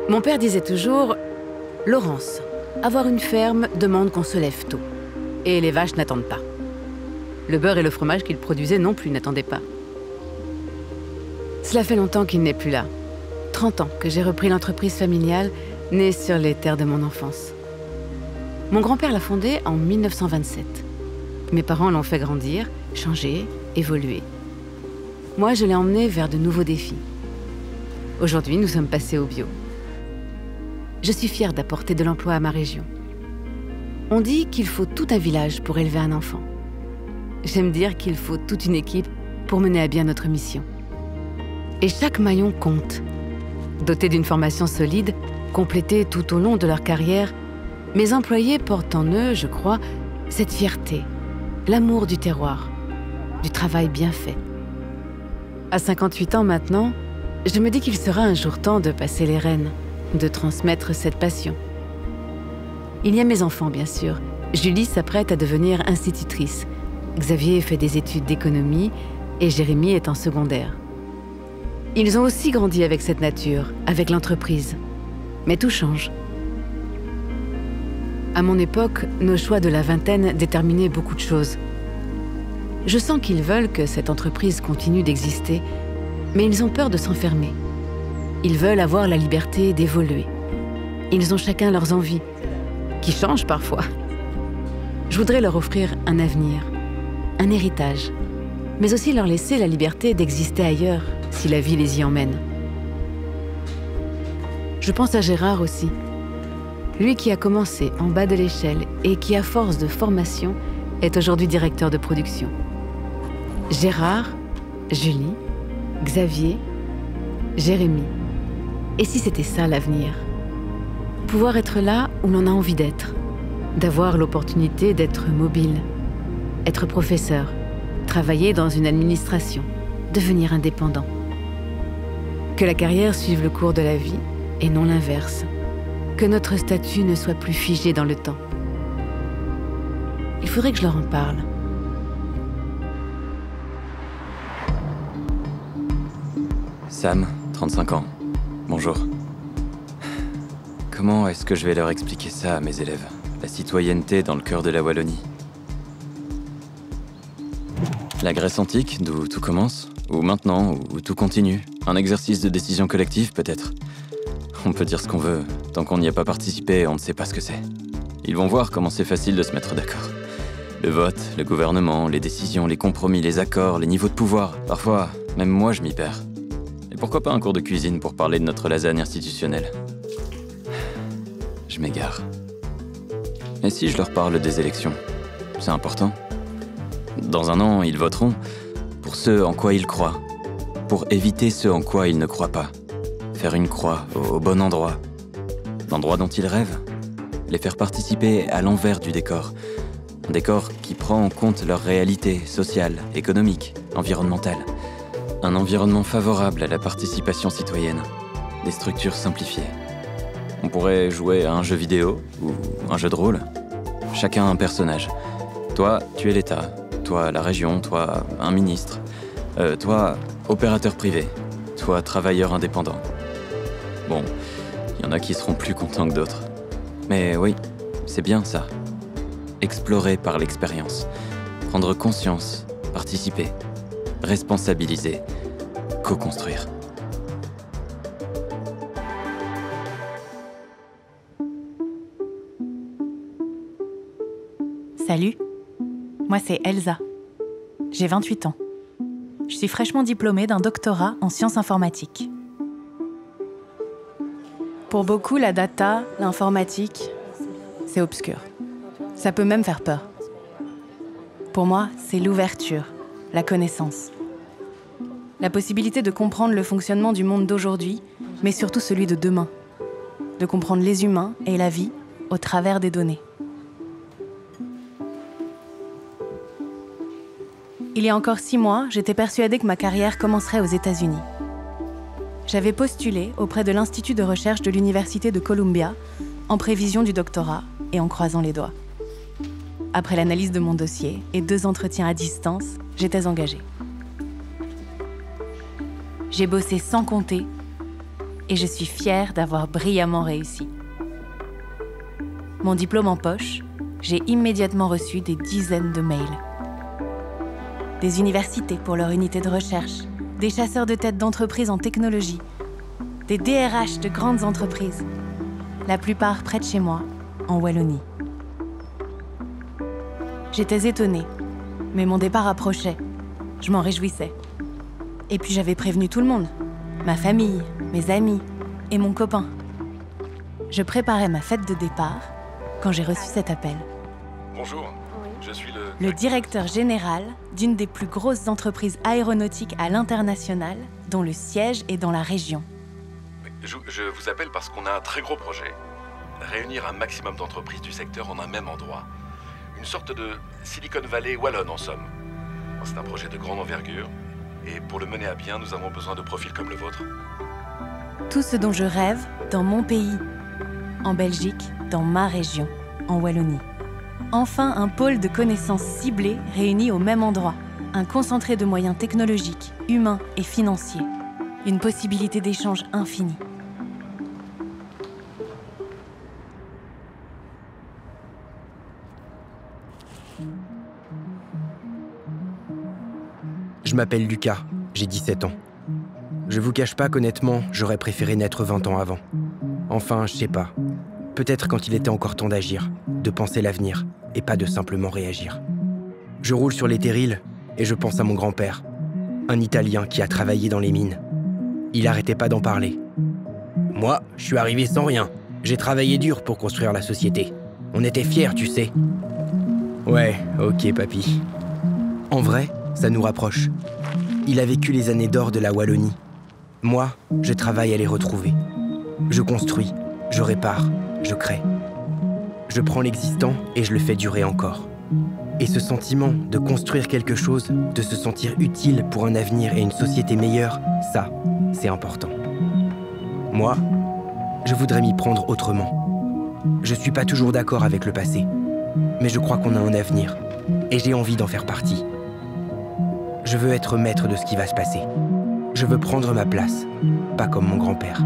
Mon père disait toujours, Laurence, avoir une ferme demande qu'on se lève tôt. Et les vaches n'attendent pas. Le beurre et le fromage qu'il produisait non plus n'attendaient pas. Cela fait longtemps qu'il n'est plus là. 30 ans que j'ai repris l'entreprise familiale, née sur les terres de mon enfance. Mon grand-père l'a fondée en 1927. Mes parents l'ont fait grandir, changer, évoluer. Moi, je l'ai emmené vers de nouveaux défis. Aujourd'hui, nous sommes passés au bio. Je suis fière d'apporter de l'emploi à ma région. On dit qu'il faut tout un village pour élever un enfant. J'aime dire qu'il faut toute une équipe pour mener à bien notre mission. Et chaque maillon compte. Dotés d'une formation solide, complétée tout au long de leur carrière, mes employés portent en eux, je crois, cette fierté, l'amour du terroir, du travail bien fait. À 58 ans maintenant, je me dis qu'il sera un jour temps de passer les rênes, de transmettre cette passion. Il y a mes enfants, bien sûr. Julie s'apprête à devenir institutrice. Xavier fait des études d'économie et Jérémy est en secondaire. Ils ont aussi grandi avec cette nature, avec l'entreprise. Mais tout change. À mon époque, nos choix de la vingtaine déterminaient beaucoup de choses. Je sens qu'ils veulent que cette entreprise continue d'exister, mais ils ont peur de s'enfermer. Ils veulent avoir la liberté d'évoluer. Ils ont chacun leurs envies, qui changent parfois. Je voudrais leur offrir un avenir, un héritage, mais aussi leur laisser la liberté d'exister ailleurs, si la vie les y emmène. Je pense à Gérard aussi. Lui qui a commencé en bas de l'échelle et qui, à force de formation, est aujourd'hui directeur de production. Gérard, Julie, Xavier, Jérémy. Et si c'était ça l'avenir? Pouvoir être là où l'on a envie d'être, d'avoir l'opportunité d'être mobile, être professeur, travailler dans une administration, devenir indépendant. Que la carrière suive le cours de la vie et non l'inverse. Que notre statut ne soit plus figé dans le temps. Il faudrait que je leur en parle. Sam, 35 ans. Bonjour. Comment est-ce que je vais leur expliquer ça à mes élèves? La citoyenneté dans le cœur de la Wallonie. La Grèce antique, d'où tout commence? Ou maintenant, où tout continue? Un exercice de décision collective, peut-être? On peut dire ce qu'on veut. Tant qu'on n'y a pas participé, on ne sait pas ce que c'est. Ils vont voir comment c'est facile de se mettre d'accord. Le vote, le gouvernement, les décisions, les compromis, les accords, les niveaux de pouvoir. Parfois, même moi, je m'y perds. Et pourquoi pas un cours de cuisine pour parler de notre lasagne institutionnelle? Je m'égare. Et si je leur parle des élections? C'est important. Dans un an, ils voteront pour ce en quoi ils croient, pour éviter ce en quoi ils ne croient pas. Faire une croix au bon endroit, l'endroit dont ils rêvent, les faire participer à l'envers du décor. Un décor qui prend en compte leur réalité sociale, économique, environnementale. Un environnement favorable à la participation citoyenne. Des structures simplifiées. On pourrait jouer à un jeu vidéo ou un jeu de rôle. Chacun un personnage. Toi, tu es l'État. Toi, la région. Toi, un ministre. Toi, opérateur privé. Toi, travailleur indépendant. Bon, il y en a qui seront plus contents que d'autres. Mais oui, c'est bien ça. Explorer par l'expérience. Prendre conscience, participer, responsabiliser, co-construire. Salut, moi c'est Elsa. J'ai 28 ans. Je suis fraîchement diplômée d'un doctorat en sciences informatiques. Pour beaucoup, la data, l'informatique, c'est obscur. Ça peut même faire peur. Pour moi, c'est l'ouverture, la connaissance. La possibilité de comprendre le fonctionnement du monde d'aujourd'hui, mais surtout celui de demain. De comprendre les humains et la vie au travers des données. Il y a encore 6 mois, j'étais persuadée que ma carrière commencerait aux États-Unis. J'avais postulé auprès de l'Institut de recherche de l'Université de Columbia, en prévision du doctorat et en croisant les doigts. Après l'analyse de mon dossier et 2 entretiens à distance, j'étais engagée. J'ai bossé sans compter, et je suis fière d'avoir brillamment réussi. Mon diplôme en poche, j'ai immédiatement reçu des dizaines de mails. Des universités pour leur unité de recherche, des chasseurs de tête d'entreprises en technologie, des DRH de grandes entreprises, la plupart près de chez moi, en Wallonie. J'étais étonnée, mais mon départ approchait. Je m'en réjouissais. Et puis j'avais prévenu tout le monde, ma famille, mes amis et mon copain. Je préparais ma fête de départ quand j'ai reçu cet appel. Bonjour, je suis le directeur général d'une des plus grosses entreprises aéronautiques à l'international, dont le siège est dans la région. Je vous appelle parce qu'on a un très gros projet. Réunir un maximum d'entreprises du secteur en un même endroit. Une sorte de Silicon Valley wallonne en somme. C'est un projet de grande envergure et pour le mener à bien, nous avons besoin de profils comme le vôtre. Tout ce dont je rêve dans mon pays, en Belgique, dans ma région, en Wallonie. Enfin, un pôle de connaissances ciblées réunis au même endroit. Un concentré de moyens technologiques, humains et financiers. Une possibilité d'échange infinie. Je m'appelle Lucas, j'ai 17 ans. Je vous cache pas qu'honnêtement, j'aurais préféré naître 20 ans avant. Enfin, je sais pas. Peut-être quand il était encore temps d'agir, de penser l'avenir, et pas de simplement réagir. Je roule sur les terrils, et je pense à mon grand-père, un Italien qui a travaillé dans les mines. Il arrêtait pas d'en parler. Moi, je suis arrivé sans rien. J'ai travaillé dur pour construire la société. On était fiers, tu sais. Ouais, ok, papy. En vrai, ça nous rapproche. Il a vécu les années d'or de la Wallonie. Moi, je travaille à les retrouver. Je construis, je répare, je crée. Je prends l'existant et je le fais durer encore. Et ce sentiment de construire quelque chose, de se sentir utile pour un avenir et une société meilleure, ça, c'est important. Moi, je voudrais m'y prendre autrement. Je suis pas toujours d'accord avec le passé, mais je crois qu'on a un avenir, et j'ai envie d'en faire partie. Je veux être maître de ce qui va se passer. Je veux prendre ma place, pas comme mon grand-père.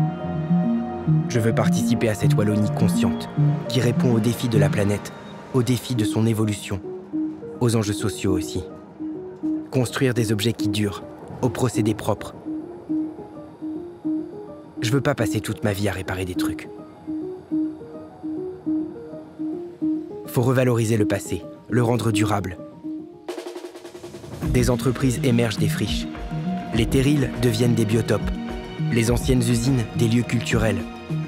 Je veux participer à cette Wallonie consciente, qui répond aux défis de la planète, aux défis de son évolution, aux enjeux sociaux aussi. Construire des objets qui durent, aux procédés propres. Je veux pas passer toute ma vie à réparer des trucs. Faut revaloriser le passé, le rendre durable. Des entreprises émergent des friches. Les terrils deviennent des biotopes. Les anciennes usines, des lieux culturels.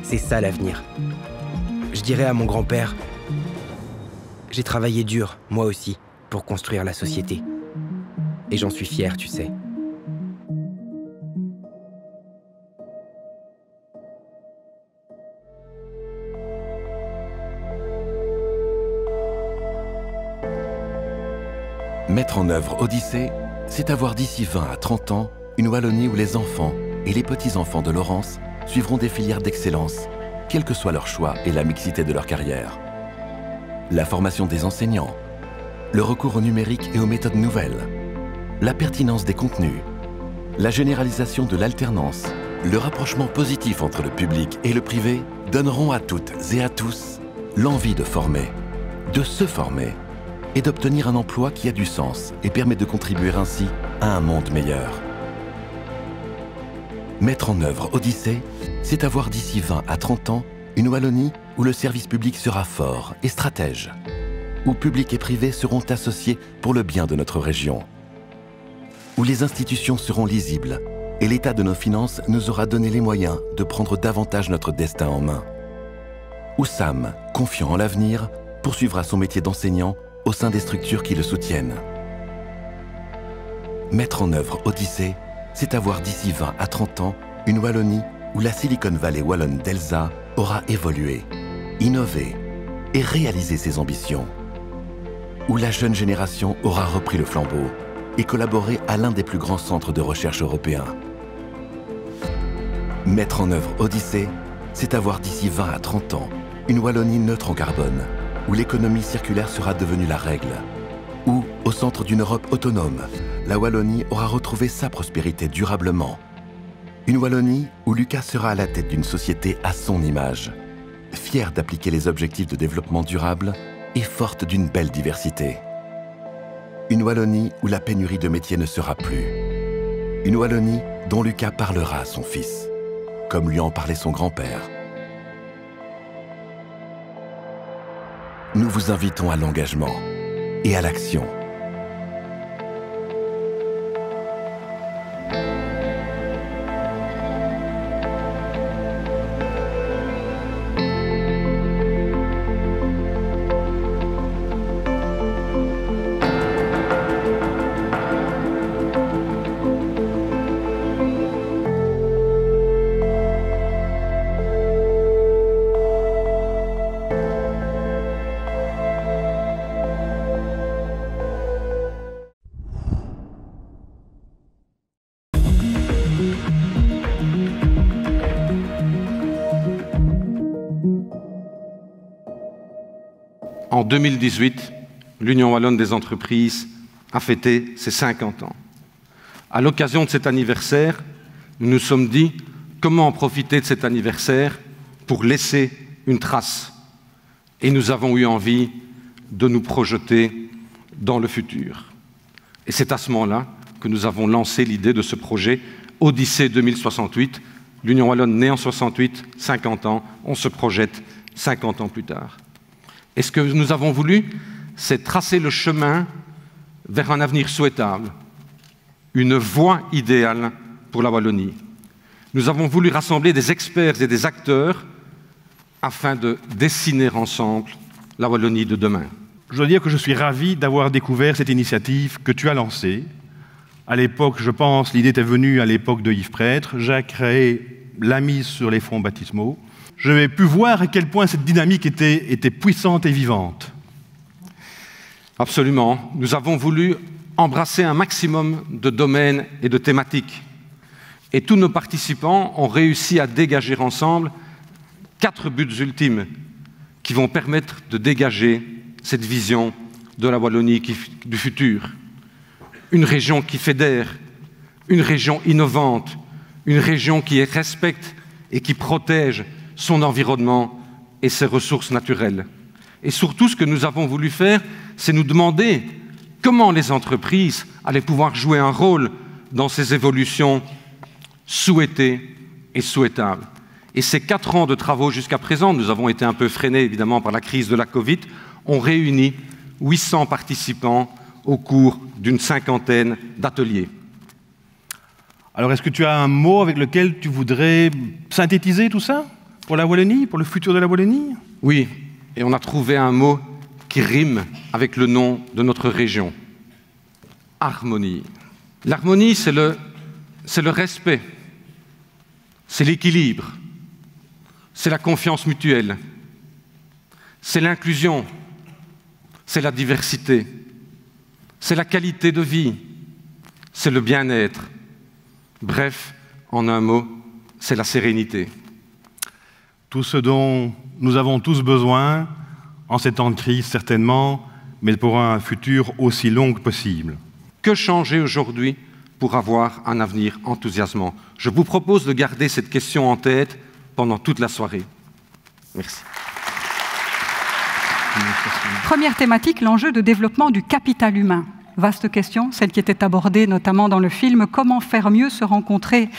C'est ça l'avenir. Je dirais à mon grand-père, j'ai travaillé dur, moi aussi, pour construire la société. Et j'en suis fier, tu sais. Mettre en œuvre Odyssée, c'est avoir d'ici 20 à 30 ans une Wallonie où les enfants et les petits-enfants de Laurence suivront des filières d'excellence, quel que soit leur choix et la mixité de leur carrière. La formation des enseignants, le recours au numérique et aux méthodes nouvelles, la pertinence des contenus, la généralisation de l'alternance, le rapprochement positif entre le public et le privé donneront à toutes et à tous l'envie de former, de se former et d'obtenir un emploi qui a du sens et permet de contribuer ainsi à un monde meilleur. Mettre en œuvre Odyssée, c'est avoir d'ici 20 à 30 ans une Wallonie où le service public sera fort et stratège, où public et privé seront associés pour le bien de notre région, où les institutions seront lisibles et l'état de nos finances nous aura donné les moyens de prendre davantage notre destin en main, où Sam, confiant en l'avenir, poursuivra son métier d'enseignant au sein des structures qui le soutiennent. Mettre en œuvre Odyssée, c'est avoir d'ici 20 à 30 ans une Wallonie où la Silicon Valley wallonne d'Elsa aura évolué, innové et réalisé ses ambitions. Où la jeune génération aura repris le flambeau et collaboré à l'un des plus grands centres de recherche européens. Mettre en œuvre Odyssée, c'est avoir d'ici 20 à 30 ans une Wallonie neutre en carbone, où l'économie circulaire sera devenue la règle, où, au centre d'une Europe autonome, la Wallonie aura retrouvé sa prospérité durablement, Une Wallonie où Lucas sera à la tête d'une société à son image, fière d'appliquer les objectifs de développement durable et forte d'une belle diversité. Une Wallonie où la pénurie de métiers ne sera plus. Une Wallonie dont Lucas parlera à son fils, comme lui en parlait son grand-père. Nous vous invitons à l'engagement et à l'action. En 2018, l'Union wallonne des entreprises a fêté ses 50 ans. À l'occasion de cet anniversaire, nous nous sommes dit comment profiter de cet anniversaire pour laisser une trace. Et nous avons eu envie de nous projeter dans le futur. Et c'est à ce moment-là que nous avons lancé l'idée de ce projet Odyssée 2068. L'Union wallonne née en 68, 50 ans, on se projette 50 ans plus tard. Et ce que nous avons voulu, c'est tracer le chemin vers un avenir souhaitable, une voie idéale pour la Wallonie. Nous avons voulu rassembler des experts et des acteurs afin de dessiner ensemble la Wallonie de demain. Je dois dire que je suis ravi d'avoir découvert cette initiative que tu as lancée. À l'époque, je pense, l'idée était venue à l'époque de Yves Prêtre. J'ai créé la mise sur les fonds baptismaux. J'ai pu voir à quel point cette dynamique était puissante et vivante. Absolument. Nous avons voulu embrasser un maximum de domaines et de thématiques. Et tous nos participants ont réussi à dégager ensemble 4 buts ultimes qui vont permettre de dégager cette vision de la Wallonie du futur. Une région qui fédère, une région innovante, une région qui respecte et qui protège son environnement et ses ressources naturelles. Et surtout, ce que nous avons voulu faire, c'est nous demander comment les entreprises allaient pouvoir jouer un rôle dans ces évolutions souhaitées et souhaitables. Et ces 4 ans de travaux jusqu'à présent, nous avons été un peu freinés évidemment par la crise de la Covid, ont réuni 800 participants au cours d'une 50aine d'ateliers. Alors, est-ce que tu as un mot avec lequel tu voudrais synthétiser tout ça ? Pour la Wallonie, pour le futur de la Wallonie? Oui, et on a trouvé un mot qui rime avec le nom de notre région. Harmonie. L'harmonie, c'est le respect, c'est l'équilibre, c'est la confiance mutuelle, c'est l'inclusion, c'est la diversité, c'est la qualité de vie, c'est le bien-être. Bref, en un mot, c'est la sérénité. Tout ce dont nous avons tous besoin, en ces temps de crise certainement, mais pour un futur aussi long que possible. Que changer aujourd'hui pour avoir un avenir enthousiasmant? Je vous propose de garder cette question en tête pendant toute la soirée. Merci. Première thématique, l'enjeu de développement du capital humain. Vaste question, celle qui était abordée notamment dans le film. Comment faire mieux se rencontrer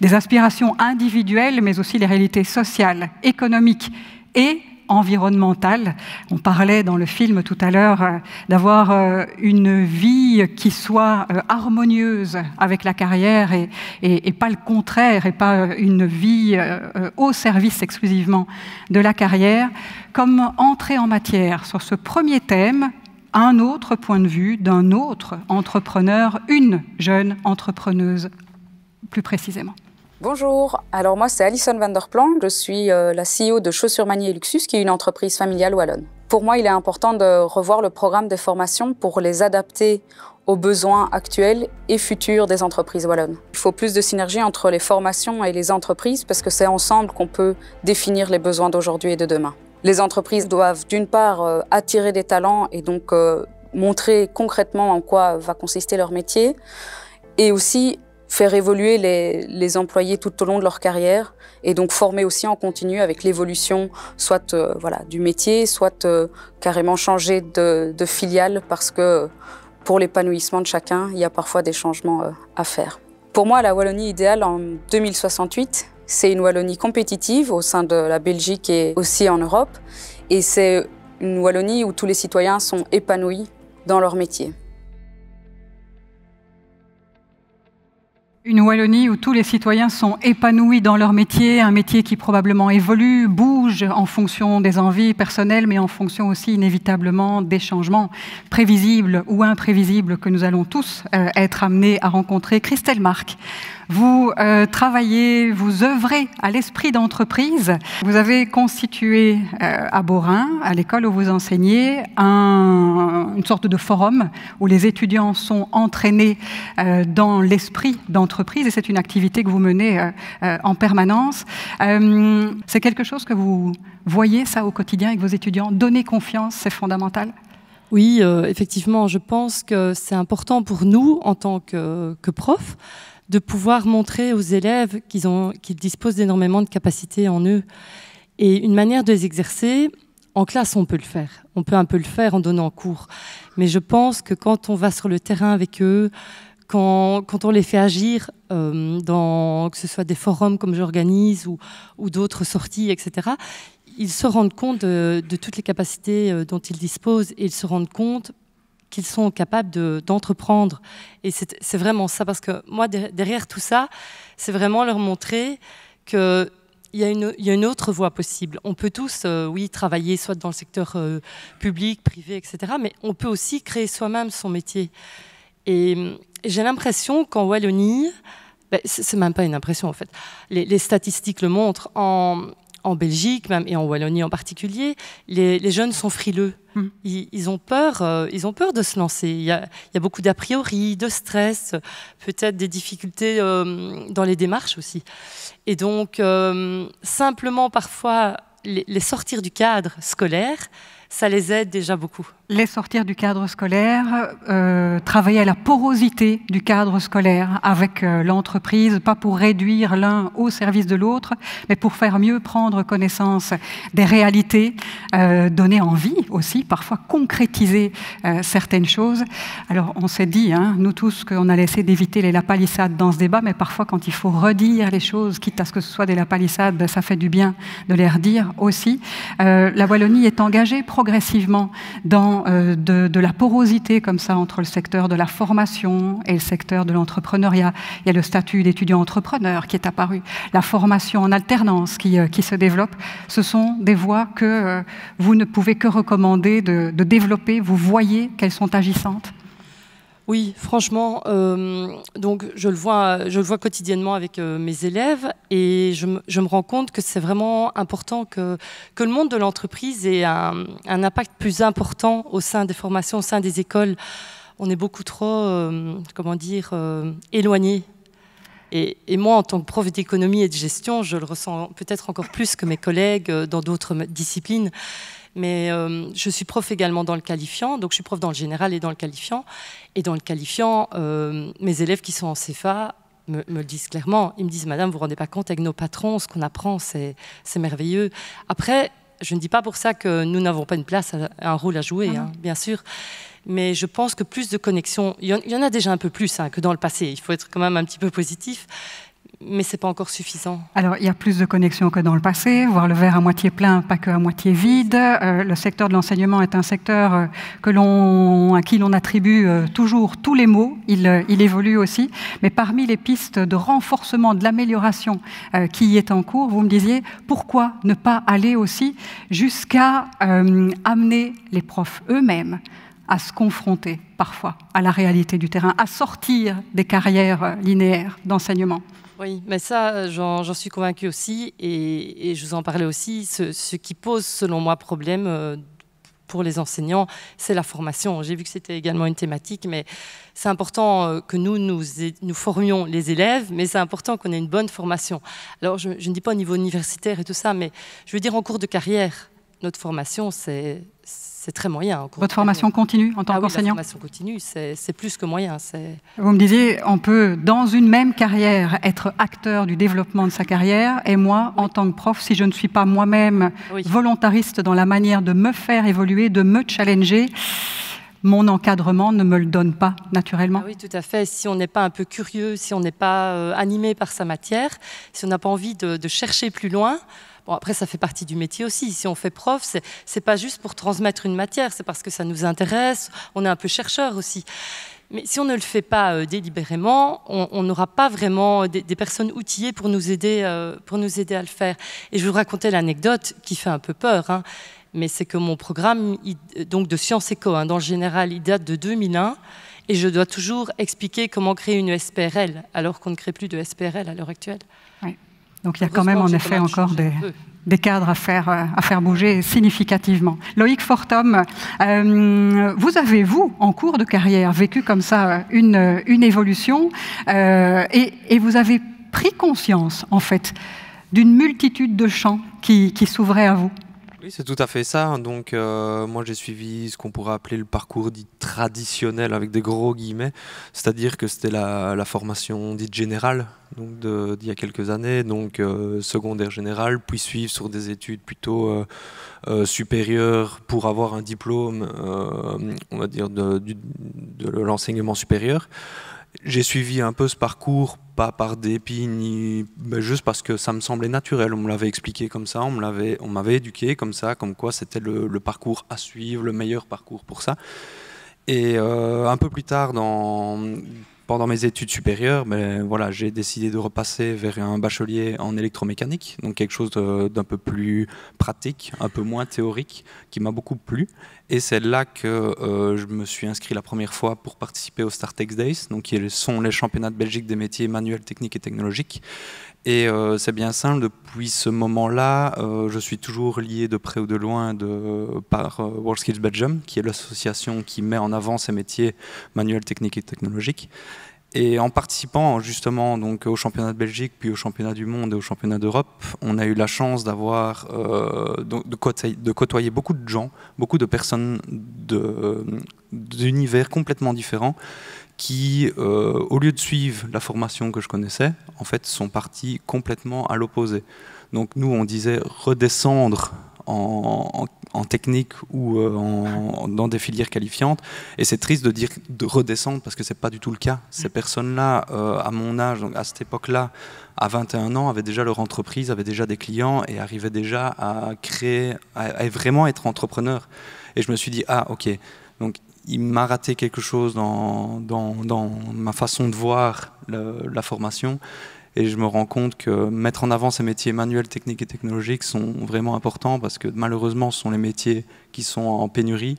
des aspirations individuelles, mais aussi les réalités sociales, économiques et environnementales. On parlait dans le film tout à l'heure d'avoir une vie qui soit harmonieuse avec la carrière et pas le contraire, et pas une vie au service exclusivement de la carrière. Comme entrée en matière sur ce premier thème, un autre point de vue d'un autre entrepreneur, une jeune entrepreneuse plus précisément. Bonjour, alors moi c'est Alison van der Plan, je suis la CEO de Chaussures Manier Luxus, qui est une entreprise familiale wallonne. Pour moi, il est important de revoir le programme de formation pour les adapter aux besoins actuels et futurs des entreprises wallonnes. Il faut plus de synergie entre les formations et les entreprises parce que c'est ensemble qu'on peut définir les besoins d'aujourd'hui et de demain. Les entreprises doivent d'une part attirer des talents et donc montrer concrètement en quoi va consister leur métier, et aussi faire évoluer les employés tout au long de leur carrière et donc former aussi en continu avec l'évolution soit voilà, du métier, soit carrément changer de filiale parce que pour l'épanouissement de chacun, il y a parfois des changements à faire. Pour moi, la Wallonie idéale en 2068, c'est une Wallonie compétitive au sein de la Belgique et aussi en Europe. Et c'est une Wallonie où tous les citoyens sont épanouis dans leur métier. Une Wallonie où tous les citoyens sont épanouis dans leur métier, un métier qui probablement évolue, bouge en fonction des envies personnelles, mais en fonction aussi inévitablement des changements prévisibles ou imprévisibles que nous allons tous être amenés à rencontrer. Christelle Marc, vous travaillez, vous œuvrez à l'esprit d'entreprise. Vous avez constitué à Beaurain, à l'école où vous enseignez, une sorte de forum où les étudiants sont entraînés dans l'esprit d'entreprise et c'est une activité que vous menez en permanence. C'est quelque chose que vous voyez ça au quotidien avec vos étudiants. Donner confiance, c'est fondamental. Oui, effectivement, je pense que c'est important pour nous en tant que profs de pouvoir montrer aux élèves qu'ils disposent d'énormément de capacités en eux. Et une manière de les exercer, en classe, on peut le faire. On peut un peu le faire en donnant cours. Mais je pense que quand on va sur le terrain avec eux, quand on les fait agir que ce soit des forums comme j'organise ou d'autres sorties, etc., ils se rendent compte de toutes les capacités dont ils disposent et ils se rendent compte qu'ils sont capables d'entreprendre. Et c'est vraiment ça, parce que moi, derrière tout ça, c'est vraiment leur montrer qu'il y a une autre voie possible. On peut tous, oui, travailler soit dans le secteur public, privé, etc., mais on peut aussi créer soi-même son métier. Et j'ai l'impression qu'en Wallonie, c'est même pas une impression en fait, les statistiques le montrent, en Belgique même, et en Wallonie en particulier, les jeunes sont frileux. Ils ont peur de se lancer. Il y a beaucoup d'a priori, de stress, peut-être des difficultés dans les démarches aussi. Et donc, simplement parfois, les sortir du cadre scolaire, ça les aide déjà beaucoup. Les sortir du cadre scolaire, travailler à la porosité du cadre scolaire avec l'entreprise, pas pour réduire l'un au service de l'autre, mais pour faire mieux prendre connaissance des réalités, donner envie aussi, parfois concrétiser certaines choses. Alors on s'est dit, nous tous, qu'on allait essayer d'éviter les lapalissades dans ce débat, mais parfois quand il faut redire les choses, quitte à ce que ce soit des lapalissades, ça fait du bien de les redire aussi. La Wallonie est engagée progressivement dans de la porosité comme ça entre le secteur de la formation et le secteur de l'entrepreneuriat. Il y a le statut d'étudiant entrepreneur qui est apparu, la formation en alternance qui se développe. Ce sont des voies que vous ne pouvez que recommander de développer. Vous voyez qu'elles sont agissantes. Oui, franchement, donc je le vois quotidiennement avec mes élèves et je me rends compte que c'est vraiment important que le monde de l'entreprise ait un impact plus important au sein des formations, au sein des écoles. On est beaucoup trop, éloignés. Et moi, en tant que prof d'économie et de gestion, je le ressens peut-être encore plus que mes collègues dans d'autres disciplines. Mais je suis prof également dans le qualifiant, donc je suis prof dans le général et dans le qualifiant. Et dans le qualifiant, mes élèves qui sont en CFA me le disent clairement. Ils me disent, madame, vous ne vous rendez pas compte, avec nos patrons, ce qu'on apprend, c'est merveilleux. Après, je ne dis pas pour ça que nous n'avons pas une place, un rôle à jouer, bien sûr. Mais je pense que plus de connexions, il y en a déjà un peu plus que dans le passé. Il faut être quand même un petit peu positif. Mais ce n'est pas encore suffisant. Alors, il y a plus de connexions que dans le passé, voir le verre à moitié plein, pas qu'à moitié vide. Le secteur de l'enseignement est un secteur à qui l'on attribue toujours tous les maux. Il évolue aussi. Mais parmi les pistes de renforcement, de l'amélioration qui y est en cours, vous me disiez, pourquoi ne pas aller aussi jusqu'à amener les profs eux-mêmes à se confronter parfois à la réalité du terrain, à sortir des carrières linéaires d'enseignement. Oui, mais ça, j'en suis convaincue aussi, et je vous en parlais aussi. Ce qui pose, selon moi, problème pour les enseignants, c'est la formation. J'ai vu que c'était également une thématique, mais c'est important que nous formions les élèves, mais c'est important qu'on ait une bonne formation. Alors, je ne dis pas au niveau universitaire et tout ça, mais je veux dire en cours de carrière. notre formation, c'est très moyen. Votre formation continue en tant qu'enseignant? La formation continue, c'est plus que moyen. Vous me disiez, on peut, dans une même carrière, être acteur du développement de sa carrière, et moi, en tant que prof, si je ne suis pas moi-même volontariste dans la manière de me faire évoluer, de me challenger, mon encadrement ne me le donne pas naturellement. Oui, tout à fait. Si on n'est pas un peu curieux, si on n'est pas animé par sa matière, si on n'a pas envie de chercher plus loin, bon, après, ça fait partie du métier aussi. Si on fait prof, c'est pas juste pour transmettre une matière, c'est parce que ça nous intéresse, on est un peu chercheur aussi. Mais si on ne le fait pas délibérément, on n'aura pas vraiment des personnes outillées pour nous aider à le faire. Et je vous racontais l'anecdote qui fait un peu peur, hein, mais c'est que mon programme donc de Sciences Éco, hein, dans le général, il date de 2001, et je dois toujours expliquer comment créer une SPRL, alors qu'on ne crée plus de SPRL à l'heure actuelle. Oui. Donc il y a quand même en effet encore des cadres à faire bouger significativement. Loïc Fortom, vous avez, vous, en cours de carrière, vécu comme ça une évolution et vous avez pris conscience, en fait, d'une multitude de champs qui s'ouvraient à vous. Oui, c'est tout à fait ça. Donc, moi, j'ai suivi ce qu'on pourrait appeler le parcours dit traditionnel, avec des gros guillemets. C'est-à-dire que c'était la formation dite générale, donc d'il y a quelques années, donc secondaire générale, puis suivre sur des études plutôt supérieures pour avoir un diplôme, on va dire, de l'enseignement supérieur. J'ai suivi un peu ce parcours, pas par dépit, ni juste parce que ça me semblait naturel. On me l'avait expliqué comme ça, on m'avait éduqué comme ça, comme quoi c'était le parcours à suivre, le meilleur parcours pour ça. Et un peu plus tard, pendant mes études supérieures, voilà, j'ai décidé de repasser vers un bachelier en électromécanique, donc quelque chose d'un peu plus pratique, un peu moins théorique, qui m'a beaucoup plu. Et c'est là que je me suis inscrit la première fois pour participer au Startex Days, donc qui sont les championnats de Belgique des métiers manuels, techniques et technologiques. Et c'est bien simple, depuis ce moment-là, je suis toujours lié de près ou de loin par WorldSkills Belgium, qui est l'association qui met en avant ces métiers manuels, techniques et technologiques. Et en participant justement donc au championnat de Belgique, puis au championnat du monde et au championnat d'Europe, on a eu la chance d'avoir de côtoyer beaucoup de gens, beaucoup de personnes d'univers complètement différents, qui, au lieu de suivre la formation que je connaissais, en fait, sont partis complètement à l'opposé. Donc nous, on disait redescendre en technique ou dans des filières qualifiantes. Et c'est triste de dire de redescendre parce que ce n'est pas du tout le cas. Ces personnes-là, à mon âge, donc à cette époque-là, à 21 ans, avaient déjà leur entreprise, avaient déjà des clients et arrivaient déjà à créer, à vraiment être entrepreneurs. Et je me suis dit, ah ok, donc il m'a raté quelque chose dans ma façon de voir la formation. Et je me rends compte que mettre en avant ces métiers manuels, techniques et technologiques sont vraiment importants parce que malheureusement, ce sont les métiers qui sont en pénurie.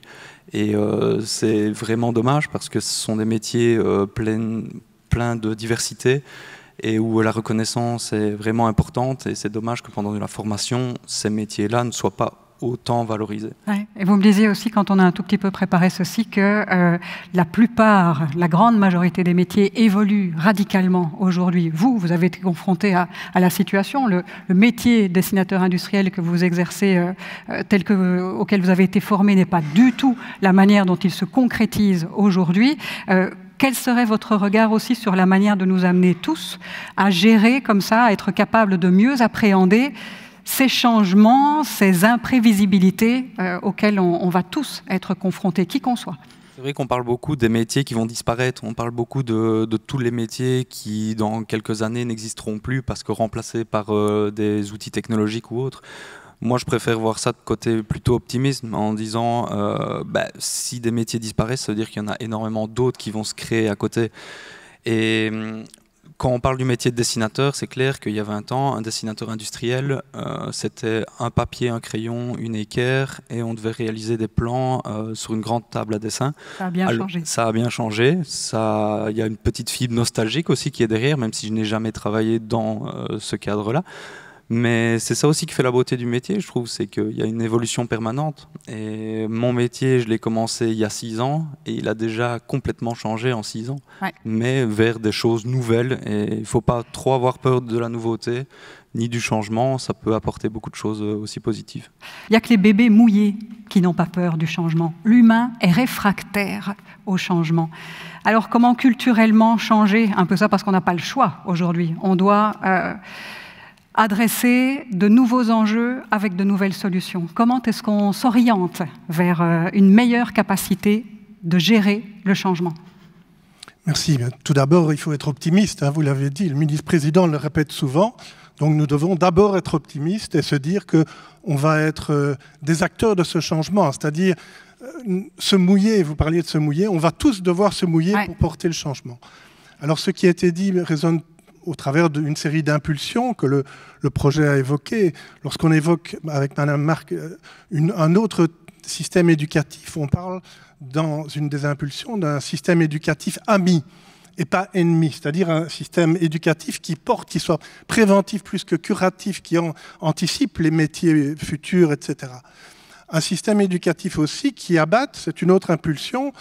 Et c'est vraiment dommage parce que ce sont des métiers pleins de diversité et où la reconnaissance est vraiment importante. Et c'est dommage que pendant la formation, ces métiers-là ne soient pas autant valorisés. Ouais. Et vous me disiez aussi, quand on a un tout petit peu préparé ceci, que la grande majorité des métiers évoluent radicalement aujourd'hui. Vous avez été confronté à la situation. Le métier dessinateur industriel que vous exercez, auquel vous avez été formé, n'est pas du tout la manière dont il se concrétise aujourd'hui. Quel serait votre regard aussi sur la manière de nous amener tous à gérer comme ça, à être capables de mieux appréhender ces changements, ces imprévisibilités auxquelles on va tous être confrontés, qui qu'on soit? C'est vrai qu'on parle beaucoup des métiers qui vont disparaître, on parle beaucoup de tous les métiers qui, dans quelques années, n'existeront plus parce que remplacés par des outils technologiques ou autres. Moi, je préfère voir ça de côté plutôt optimiste, en disant si des métiers disparaissent, ça veut dire qu'il y en a énormément d'autres qui vont se créer à côté. Et quand on parle du métier de dessinateur, c'est clair qu'il y a 20 ans, un dessinateur industriel, c'était un papier, un crayon, une équerre, et on devait réaliser des plans sur une grande table à dessin. Ça a bien changé. Ça a bien changé. Il y a une petite fibre nostalgique aussi qui est derrière, même si je n'ai jamais travaillé dans ce cadre-là. Mais c'est ça aussi qui fait la beauté du métier, je trouve, c'est qu'il y a une évolution permanente. Et mon métier, je l'ai commencé il y a 6 ans, et il a déjà complètement changé en 6 ans. Ouais. Mais vers des choses nouvelles, et il ne faut pas trop avoir peur de la nouveauté. ni du changement, ça peut apporter beaucoup de choses aussi positives. Il n'y a que les bébés mouillés qui n'ont pas peur du changement. L'humain est réfractaire au changement. Alors comment culturellement changer un peu ça, parce qu'on n'a pas le choix aujourd'hui. On doit adresser de nouveaux enjeux avec de nouvelles solutions. Comment est-ce qu'on s'oriente vers une meilleure capacité de gérer le changement? Merci. Tout d'abord, il faut être optimiste, hein, vous l'avez dit, le ministre-président le répète souvent. Donc nous devons d'abord être optimistes et se dire qu'on va être des acteurs de ce changement, c'est-à-dire se mouiller, vous parliez de se mouiller, on va tous devoir se mouiller pour porter le changement. Alors ce qui a été dit résonne au travers d'une série d'impulsions que le projet a évoquées. Lorsqu'on évoque avec Madame Marc un autre système éducatif, on parle dans une des impulsions d'un système éducatif ami et pas ennemi, c'est-à-dire un système éducatif qui soit préventif plus que curatif, qui anticipe les métiers futurs, etc. Un système éducatif aussi qui abatte, c'est une autre impulsion,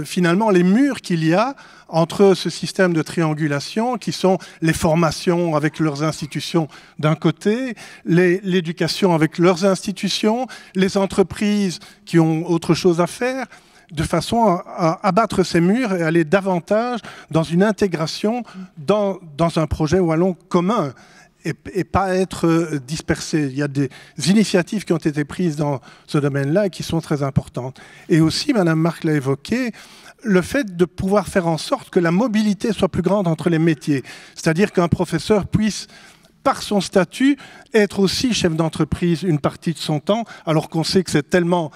finalement les murs qu'il y a entre ce système de triangulation qui sont les formations avec leurs institutions d'un côté, l'éducation avec leurs institutions, les entreprises qui ont autre chose à faire, de façon à abattre ces murs et aller davantage dans une intégration dans un projet wallon commun et pas être dispersé. Il y a des initiatives qui ont été prises dans ce domaine-là et qui sont très importantes. Et aussi, Madame Marc l'a évoqué, le fait de pouvoir faire en sorte que la mobilité soit plus grande entre les métiers. C'est-à-dire qu'un professeur puisse, par son statut, être aussi chef d'entreprise une partie de son temps, alors qu'on sait que c'est tellement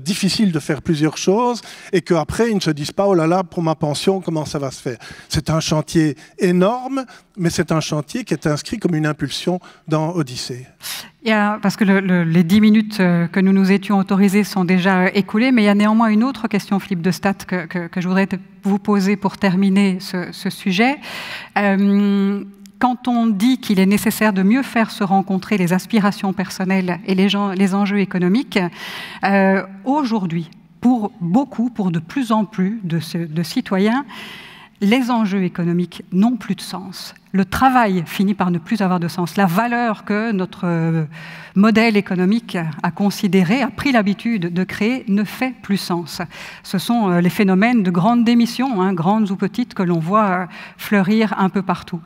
difficile de faire plusieurs choses, et qu'après, ils ne se disent pas « Oh là là, pour ma pension, comment ça va se faire ?» C'est un chantier énorme, mais c'est un chantier qui est inscrit comme une impulsion dans Odyssée. Parce que les 10 minutes que nous nous étions autorisées sont déjà écoulées, mais il y a néanmoins une autre question, Philippe de Stadt, que je voudrais vous poser pour terminer ce sujet. Quand on dit qu'il est nécessaire de mieux faire se rencontrer les aspirations personnelles et les enjeux économiques, aujourd'hui, pour de plus en plus de citoyens, les enjeux économiques n'ont plus de sens. Le travail finit par ne plus avoir de sens. La valeur que notre modèle économique a considérée, a pris l'habitude de créer, ne fait plus sens. Ce sont les phénomènes de grandes démissions, hein, grandes ou petites, que l'on voit fleurir un peu partout.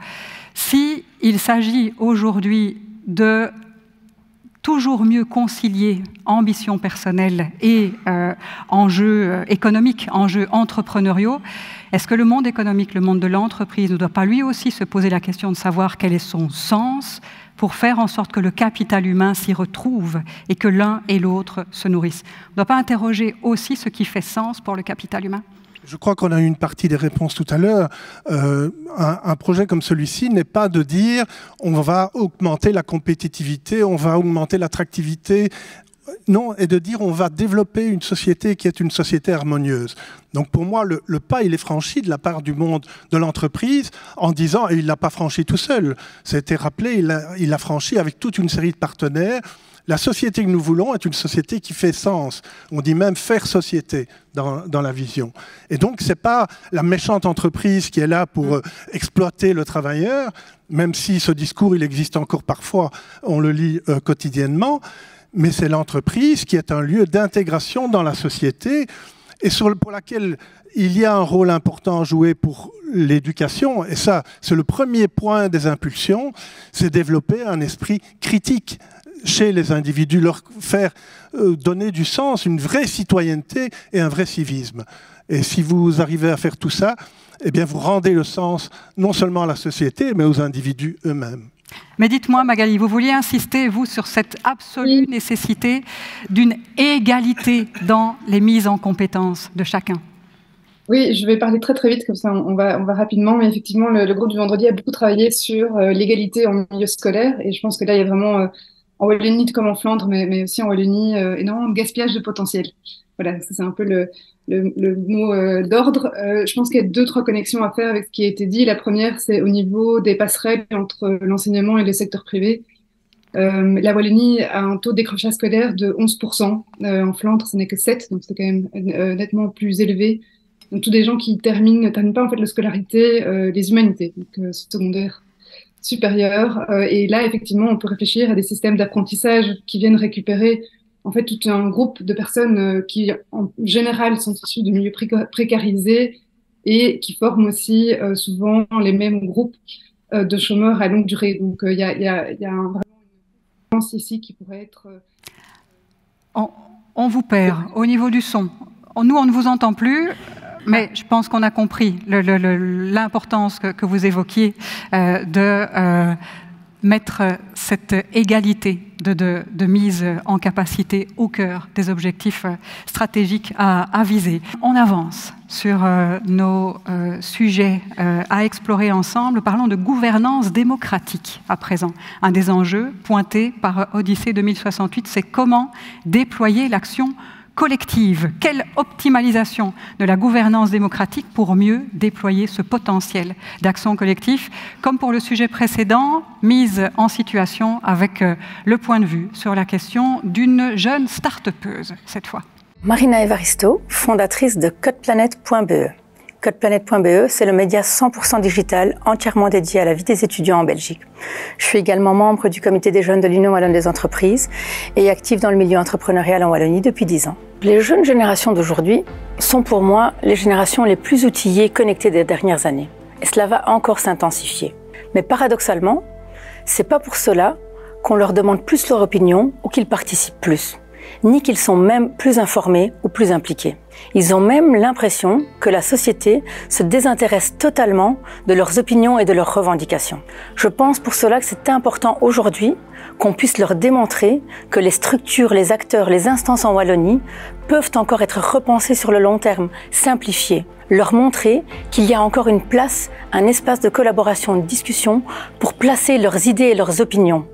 S'il s'agit aujourd'hui de toujours mieux concilier ambition personnelle et enjeux économiques, enjeux entrepreneuriaux, est-ce que le monde économique, le monde de l'entreprise ne doit pas lui aussi se poser la question de savoir quel est son sens pour faire en sorte que le capital humain s'y retrouve et que l'un et l'autre se nourrissent? On ne doit pas interroger aussi ce qui fait sens pour le capital humain? Je crois qu'on a eu une partie des réponses tout à l'heure. Un projet comme celui-ci n'est pas de dire on va augmenter la compétitivité, on va augmenter l'attractivité. Non, et de dire on va développer une société qui est une société harmonieuse. Donc pour moi, le pas, il est franchi de la part du monde de l'entreprise en disant, et il ne l'a pas franchi tout seul, ça a été rappelé, il l'a franchi avec toute une série de partenaires. La société que nous voulons est une société qui fait sens. On dit même faire société dans la vision. Et donc, ce n'est pas la méchante entreprise qui est là pour exploiter le travailleur, même si ce discours, il existe encore parfois, on le lit quotidiennement, mais c'est l'entreprise qui est un lieu d'intégration dans la société et pour laquelle il y a un rôle important à jouer pour l'éducation. Et ça, c'est le premier point des impulsions, c'est développer un esprit critique chez les individus, leur faire donner du sens, une vraie citoyenneté et un vrai civisme. Et si vous arrivez à faire tout ça, eh bien vous rendez le sens non seulement à la société, mais aux individus eux-mêmes. Mais dites-moi, Magali, vous vouliez insister, vous, sur cette absolue nécessité d'une égalité dans les mises en compétence de chacun? Oui, je vais parler très très vite, comme ça on va rapidement. Mais effectivement, le groupe du vendredi a beaucoup travaillé sur l'égalité en milieu scolaire. Et je pense que là, il y a vraiment... en Wallonie comme en Flandre, mais aussi en Wallonie, énormément de gaspillage de potentiel. Voilà, ça c'est un peu le mot d'ordre. Je pense qu'il y a 2-3 connexions à faire avec ce qui a été dit. La première, c'est au niveau des passerelles entre l'enseignement et le secteur privé. La Wallonie a un taux de décrochage scolaire de 11%. En Flandre, ce n'est que 7%, donc c'est quand même nettement plus élevé. Donc tous des gens qui ne terminent pas en fait la scolarité, les humanités, donc secondaire. supérieur. Et là, effectivement, on peut réfléchir à des systèmes d'apprentissage qui viennent récupérer en fait tout un groupe de personnes qui, en général, sont issues de milieux précarisés et qui forment aussi souvent les mêmes groupes de chômeurs à longue durée. Donc, il y a vraiment une différence ici qui pourrait être... On vous perd au niveau du son. Nous, on ne vous entend plus, mais je pense qu'on a compris l'importance que vous évoquiez de mettre cette égalité de mise en capacité au cœur des objectifs stratégiques à viser. On avance sur nos sujets à explorer ensemble. Parlons de gouvernance démocratique à présent. Un des enjeux pointés par Odyssée 2068, c'est comment déployer l'action collective. Quelle optimalisation de la gouvernance démocratique pour mieux déployer ce potentiel d'action collective, comme pour le sujet précédent, mise en situation avec le point de vue sur la question d'une jeune start-upeuse cette fois. Marina Evaristo, fondatrice de codeplanet.be. Codeplanet.be, c'est le média 100% digital entièrement dédié à la vie des étudiants en Belgique. Je suis également membre du comité des jeunes de l'Union wallonne des entreprises et active dans le milieu entrepreneurial en Wallonie depuis 10 ans. Les jeunes générations d'aujourd'hui sont pour moi les générations les plus outillées et connectées des dernières années. Et cela va encore s'intensifier. Mais paradoxalement, c'est pas pour cela qu'on leur demande plus leur opinion ou qu'ils participent plus, ni qu'ils sont même plus informés ou plus impliqués. Ils ont même l'impression que la société se désintéresse totalement de leurs opinions et de leurs revendications. Je pense pour cela que c'est important aujourd'hui qu'on puisse leur démontrer que les structures, les acteurs, les instances en Wallonie peuvent encore être repensées sur le long terme, simplifiées. Leur montrer qu'il y a encore une place, un espace de collaboration et de discussion pour placer leurs idées et leurs opinions.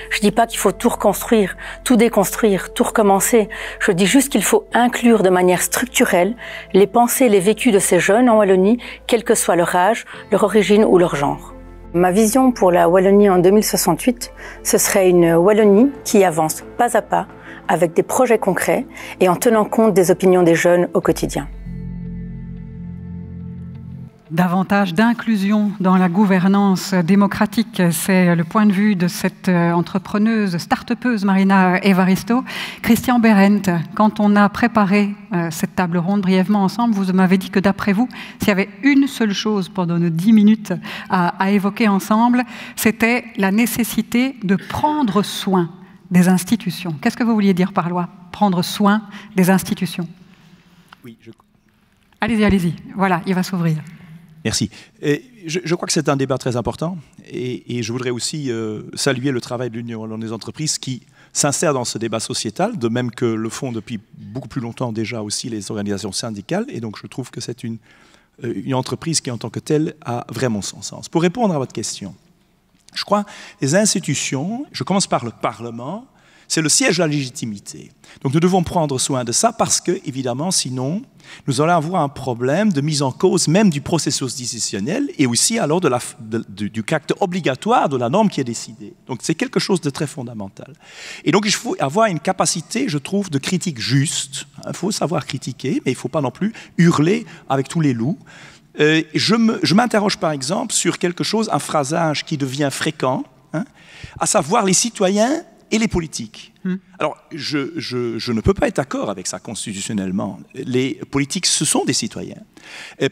Je dis pas qu'il faut tout reconstruire, tout déconstruire, tout recommencer. Je dis juste qu'il faut inclure de manière structurelle les pensées, les vécus de ces jeunes en Wallonie, quel que soit leur âge, leur origine ou leur genre. Ma vision pour la Wallonie en 2068, ce serait une Wallonie qui avance pas à pas, avec des projets concrets et en tenant compte des opinions des jeunes au quotidien. Davantage d'inclusion dans la gouvernance démocratique, c'est le point de vue de cette entrepreneuse, start-upeuse Marina Evaristo. Christian Behrendt, quand on a préparé cette table ronde brièvement ensemble, vous m'avez dit que d'après vous, s'il y avait une seule chose pendant nos 10 minutes à évoquer ensemble, c'était la nécessité de prendre soin des institutions. Qu'est-ce que vous vouliez dire par là, prendre soin des institutions? Oui, Allez-y, allez-y. Voilà, il va s'ouvrir. Merci. Je crois que c'est un débat très important et je voudrais aussi saluer le travail de l'Union wallonne des entreprises qui s'insère dans ce débat sociétal, de même que le font depuis beaucoup plus longtemps déjà aussi les organisations syndicales, et donc je trouve que c'est une entreprise qui en tant que telle a vraiment son sens. Pour répondre à votre question, je crois que les institutions, je commence par le Parlement, c'est le siège de la légitimité. Donc nous devons prendre soin de ça parce que, évidemment, sinon, nous allons avoir un problème de mise en cause même du processus décisionnel et aussi alors du caractère obligatoire de la norme qui est décidée. Donc c'est quelque chose de très fondamental. Et donc il faut avoir une capacité, je trouve, de critique juste. Il faut savoir critiquer, mais il ne faut pas non plus hurler avec tous les loups. Je m'interroge par exemple sur quelque chose, un phrasage qui devient fréquent, à savoir les citoyens et les politiques. Alors, je ne peux pas être d'accord avec ça constitutionnellement. Les politiques, ce sont des citoyens.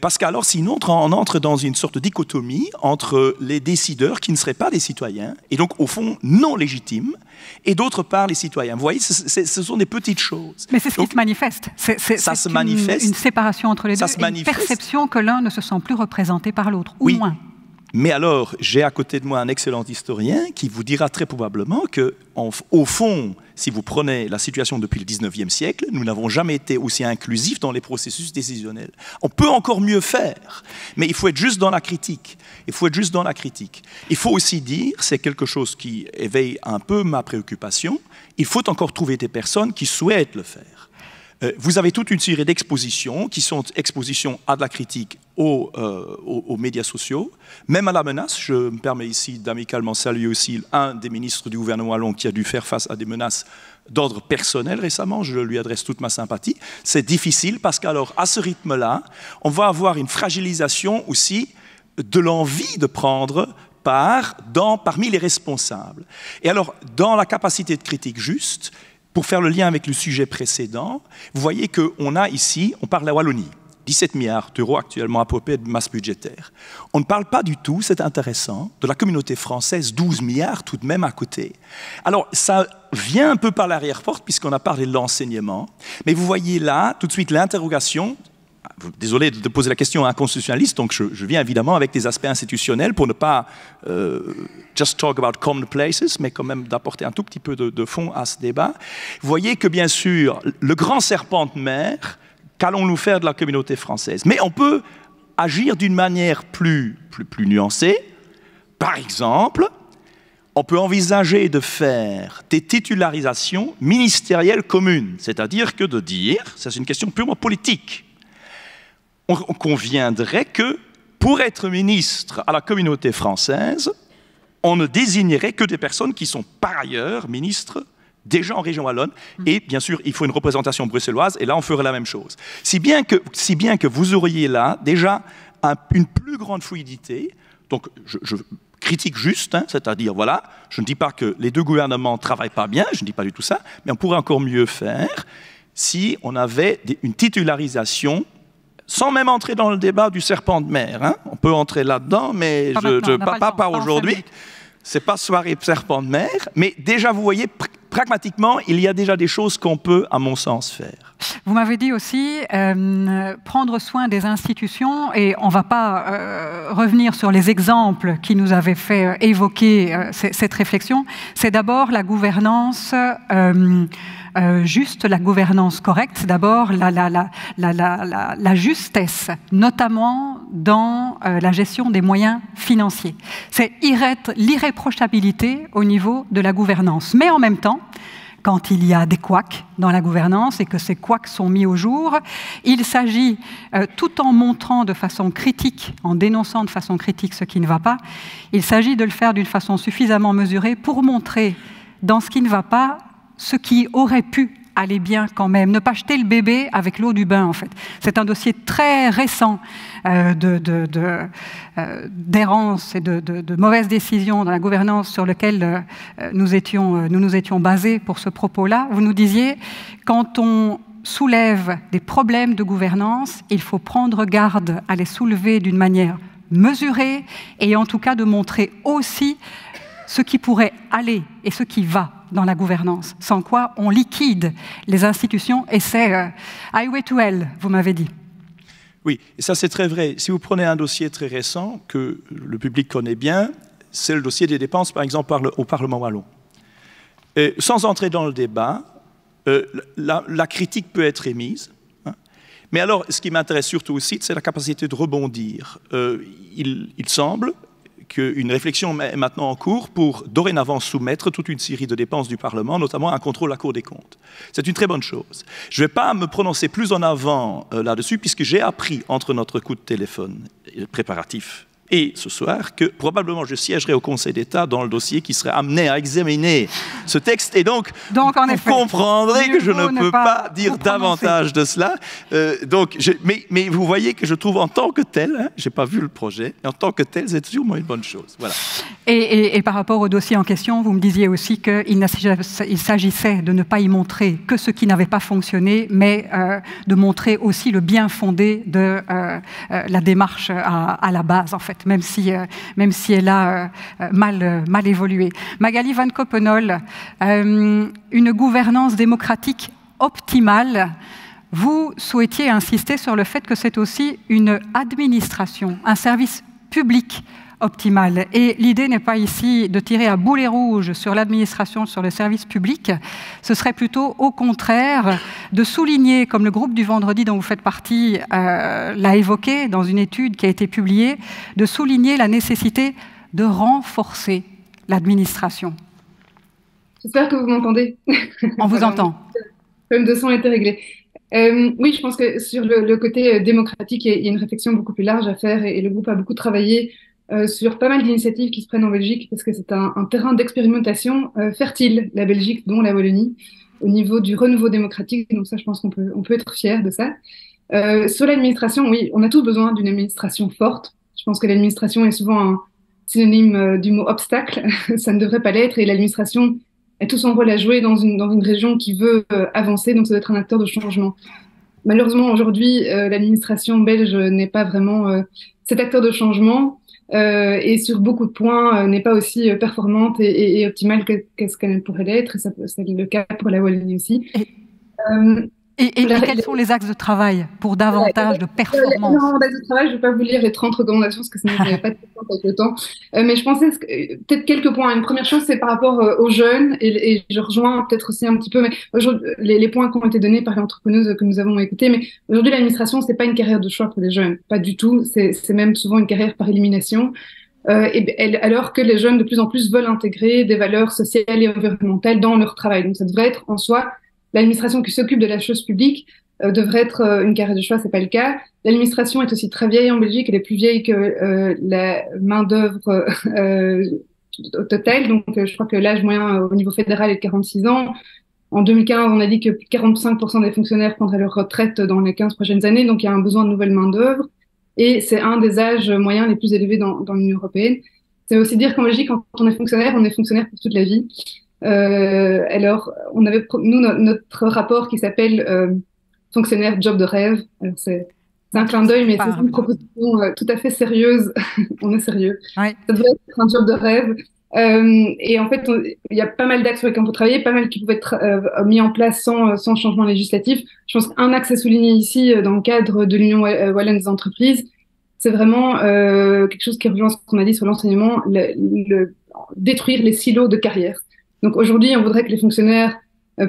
Parce qu'alors, sinon, on entre dans une sorte de dichotomie entre les décideurs qui ne seraient pas des citoyens, et donc, au fond, non légitimes, et d'autre part, les citoyens. Vous voyez, ce sont des petites choses. Mais c'est ce qui se manifeste. Ça se manifeste. Une séparation entre les deux, une perception que l'un ne se sent plus représenté par l'autre, ou moins. Mais alors, j'ai à côté de moi un excellent historien qui vous dira très probablement que, au fond, si vous prenez la situation depuis le 19e siècle, nous n'avons jamais été aussi inclusifs dans les processus décisionnels. On peut encore mieux faire, mais il faut être juste dans la critique. Il faut être juste dans la critique. Il faut aussi dire, c'est quelque chose qui éveille un peu ma préoccupation, il faut encore trouver des personnes qui souhaitent le faire. Vous avez toute une série d'expositions qui sont expositions à de la critique aux médias sociaux, même à la menace. Je me permets ici d'amicalement saluer aussi un des ministres du gouvernement wallon qui a dû faire face à des menaces d'ordre personnel récemment. Je lui adresse toute ma sympathie. C'est difficile parce qu'alors, à ce rythme-là, on va avoir une fragilisation aussi de l'envie de prendre parmi les responsables. Et alors, dans la capacité de critique juste, pour faire le lien avec le sujet précédent, vous voyez qu'on a ici, on parle de la Wallonie, 17 milliards d'euros actuellement appropriés de masse budgétaire. On ne parle pas du tout, c'est intéressant, de la communauté française, 12 milliards tout de même à côté. Alors, ça vient un peu par l'arrière-porte, puisqu'on a parlé de l'enseignement, mais vous voyez là, tout de suite, l'interrogation. Désolé de poser la question à un constitutionnaliste, donc je viens évidemment avec des aspects institutionnels pour ne pas just talk about common places, mais quand même d'apporter un tout petit peu de fond à ce débat. Vous voyez que bien sûr, le grand serpent de mer, qu'allons-nous faire de la communauté française? Mais on peut agir d'une manière plus nuancée. Par exemple, on peut envisager de faire des titularisations ministérielles communes, c'est-à-dire que de dire, ça c'est une question purement politique, on conviendrait que pour être ministre à la communauté française, on ne désignerait que des personnes qui sont par ailleurs ministres déjà en région wallonne, et bien sûr, il faut une représentation bruxelloise, et là, on ferait la même chose. Si bien que vous auriez là déjà une plus grande fluidité, donc je critique juste, hein, c'est-à-dire, voilà, je ne dis pas que les deux gouvernements ne travaillent pas bien, je ne dis pas du tout ça, mais on pourrait encore mieux faire si on avait une titularisation sans même entrer dans le débat du serpent de mer. Hein. On peut entrer là-dedans, mais pas aujourd'hui. C'est pas soirée serpent de mer, mais déjà, vous voyez, pragmatiquement, il y a déjà des choses qu'on peut, à mon sens, faire. Vous m'avez dit aussi prendre soin des institutions, et on ne va pas revenir sur les exemples qui nous avaient fait évoquer cette réflexion. C'est d'abord la gouvernance juste, la gouvernance correcte. C'est d'abord la justesse, notamment dans la gestion des moyens financiers. C'est l'irréprochabilité au niveau de la gouvernance. Mais en même temps, quand il y a des couacs dans la gouvernance et que ces couacs sont mis au jour, il s'agit, tout en montrant de façon critique, en dénonçant de façon critique ce qui ne va pas, il s'agit de le faire d'une façon suffisamment mesurée pour montrer dans ce qui ne va pas ce qui aurait pu aller bien quand même. Ne pas jeter le bébé avec l'eau du bain, en fait. C'est un dossier très récent d'errance et de mauvaises décisions dans la gouvernance sur lequel nous nous étions basés pour ce propos-là. Vous nous disiez, quand on soulève des problèmes de gouvernance, il faut prendre garde à les soulever d'une manière mesurée et en tout cas de montrer aussi ce qui pourrait aller et ce qui va dans la gouvernance, sans quoi on liquide les institutions, et c'est highway to hell, vous m'avez dit. Oui, et ça c'est très vrai. Si vous prenez un dossier très récent, que le public connaît bien, c'est le dossier des dépenses, par exemple, au Parlement wallon. Et sans entrer dans le débat, la critique peut être émise, hein. Mais alors, ce qui m'intéresse surtout aussi, c'est la capacité de rebondir. Il semble qu'une réflexion est maintenant en cours pour dorénavant soumettre toute une série de dépenses du Parlement, notamment un contrôle à la Cour des comptes. C'est une très bonne chose. Je ne vais pas me prononcer plus en avant là-dessus, puisque j'ai appris entre notre coup de téléphone préparatif et ce soir que probablement je siégerai au Conseil d'État dans le dossier qui serait amené à examiner ce texte. Et donc en effet, vous comprendrez que je ne peux pas dire davantage de cela. Mais vous voyez que je trouve en tant que tel, hein, je n'ai pas vu le projet, mais en tant que tel, c'est sûrement une bonne chose. Voilà. Et par rapport au dossier en question, vous me disiez aussi qu'il s'agissait de ne pas y montrer que ce qui n'avait pas fonctionné, mais de montrer aussi le bien fondé de la démarche à la base, en fait, même si elle a mal évolué. Magali Van Coppenol, une gouvernance démocratique optimale, vous souhaitiez insister sur le fait que c'est aussi une administration, un service public optimale. Et l'idée n'est pas ici de tirer à boulet rouge sur l'administration, sur le service public. Ce serait plutôt, au contraire, de souligner, comme le groupe du vendredi dont vous faites partie l'a évoqué dans une étude qui a été publiée, de souligner la nécessité de renforcer l'administration. J'espère que vous m'entendez. On vous entend. Le problème de son a été réglé. Oui, je pense que sur le côté démocratique, il y a une réflexion beaucoup plus large à faire et le groupe a beaucoup travaillé sur pas mal d'initiatives qui se prennent en Belgique parce que c'est un terrain d'expérimentation fertile, la Belgique, dont la Wallonie, au niveau du renouveau démocratique. Donc ça, je pense qu'on peut être fier de ça. Sur l'administration, oui, on a tous besoin d'une administration forte. Je pense que l'administration est souvent synonyme du mot obstacle. Ça ne devrait pas l'être et l'administration a tout son rôle à jouer dans une région qui veut avancer, donc ça doit être un acteur de changement. Malheureusement, aujourd'hui, l'administration belge n'est pas vraiment cet acteur de changement et sur beaucoup de points n'est pas aussi performante et optimale qu'est-ce qu'elle pourrait l'être, et c'est le cas pour la Wallonie aussi. Et quels sont les axes de travail pour davantage de performance? Non, d'axes de travail, je ne vais pas vous lire les 30 recommandations parce que ça n'avait pas de temps avec le temps. Mais je pensais peut-être quelques points. Une première chose, c'est par rapport aux jeunes, et je rejoins peut-être aussi un petit peu, mais les points qui ont été donnés par l'entrepreneuse que nous avons écoutée. Mais aujourd'hui, l'administration, c'est pas une carrière de choix pour les jeunes, pas du tout. C'est même souvent une carrière par élimination. Alors que les jeunes de plus en plus veulent intégrer des valeurs sociales et environnementales dans leur travail. Donc ça devrait être en soi l'administration qui s'occupe de la chose publique devrait être une carrière de choix, c'est pas le cas. L'administration est aussi très vieille en Belgique, elle est plus vieille que la main-d'œuvre totale. Donc je crois que l'âge moyen au niveau fédéral est de 46 ans. En 2015, on a dit que plus de 45% des fonctionnaires prendraient leur retraite dans les 15 prochaines années, donc il y a un besoin de nouvelle main-d'œuvre. Et c'est un des âges moyens les plus élevés dans l'Union européenne. Ça veut aussi dire qu'en Belgique, quand on est fonctionnaire pour toute la vie. Alors, on avait notre rapport qui s'appelle fonctionnaire job de rêve. C'est un clin d'œil, mais c'est une proposition tout à fait sérieuse. On est sérieux. Ouais. Ça devrait être un job de rêve. Et en fait, il y a pas mal d'axes sur lesquels on peut travailler, pas mal qui pouvaient être mis en place sans changement législatif. Je pense qu'un axe à souligner ici, dans le cadre de l'Union wallonne des entreprises, c'est vraiment quelque chose qui rejoint ce qu'on a dit sur l'enseignement, détruire les silos de carrière. Donc aujourd'hui, on voudrait que les fonctionnaires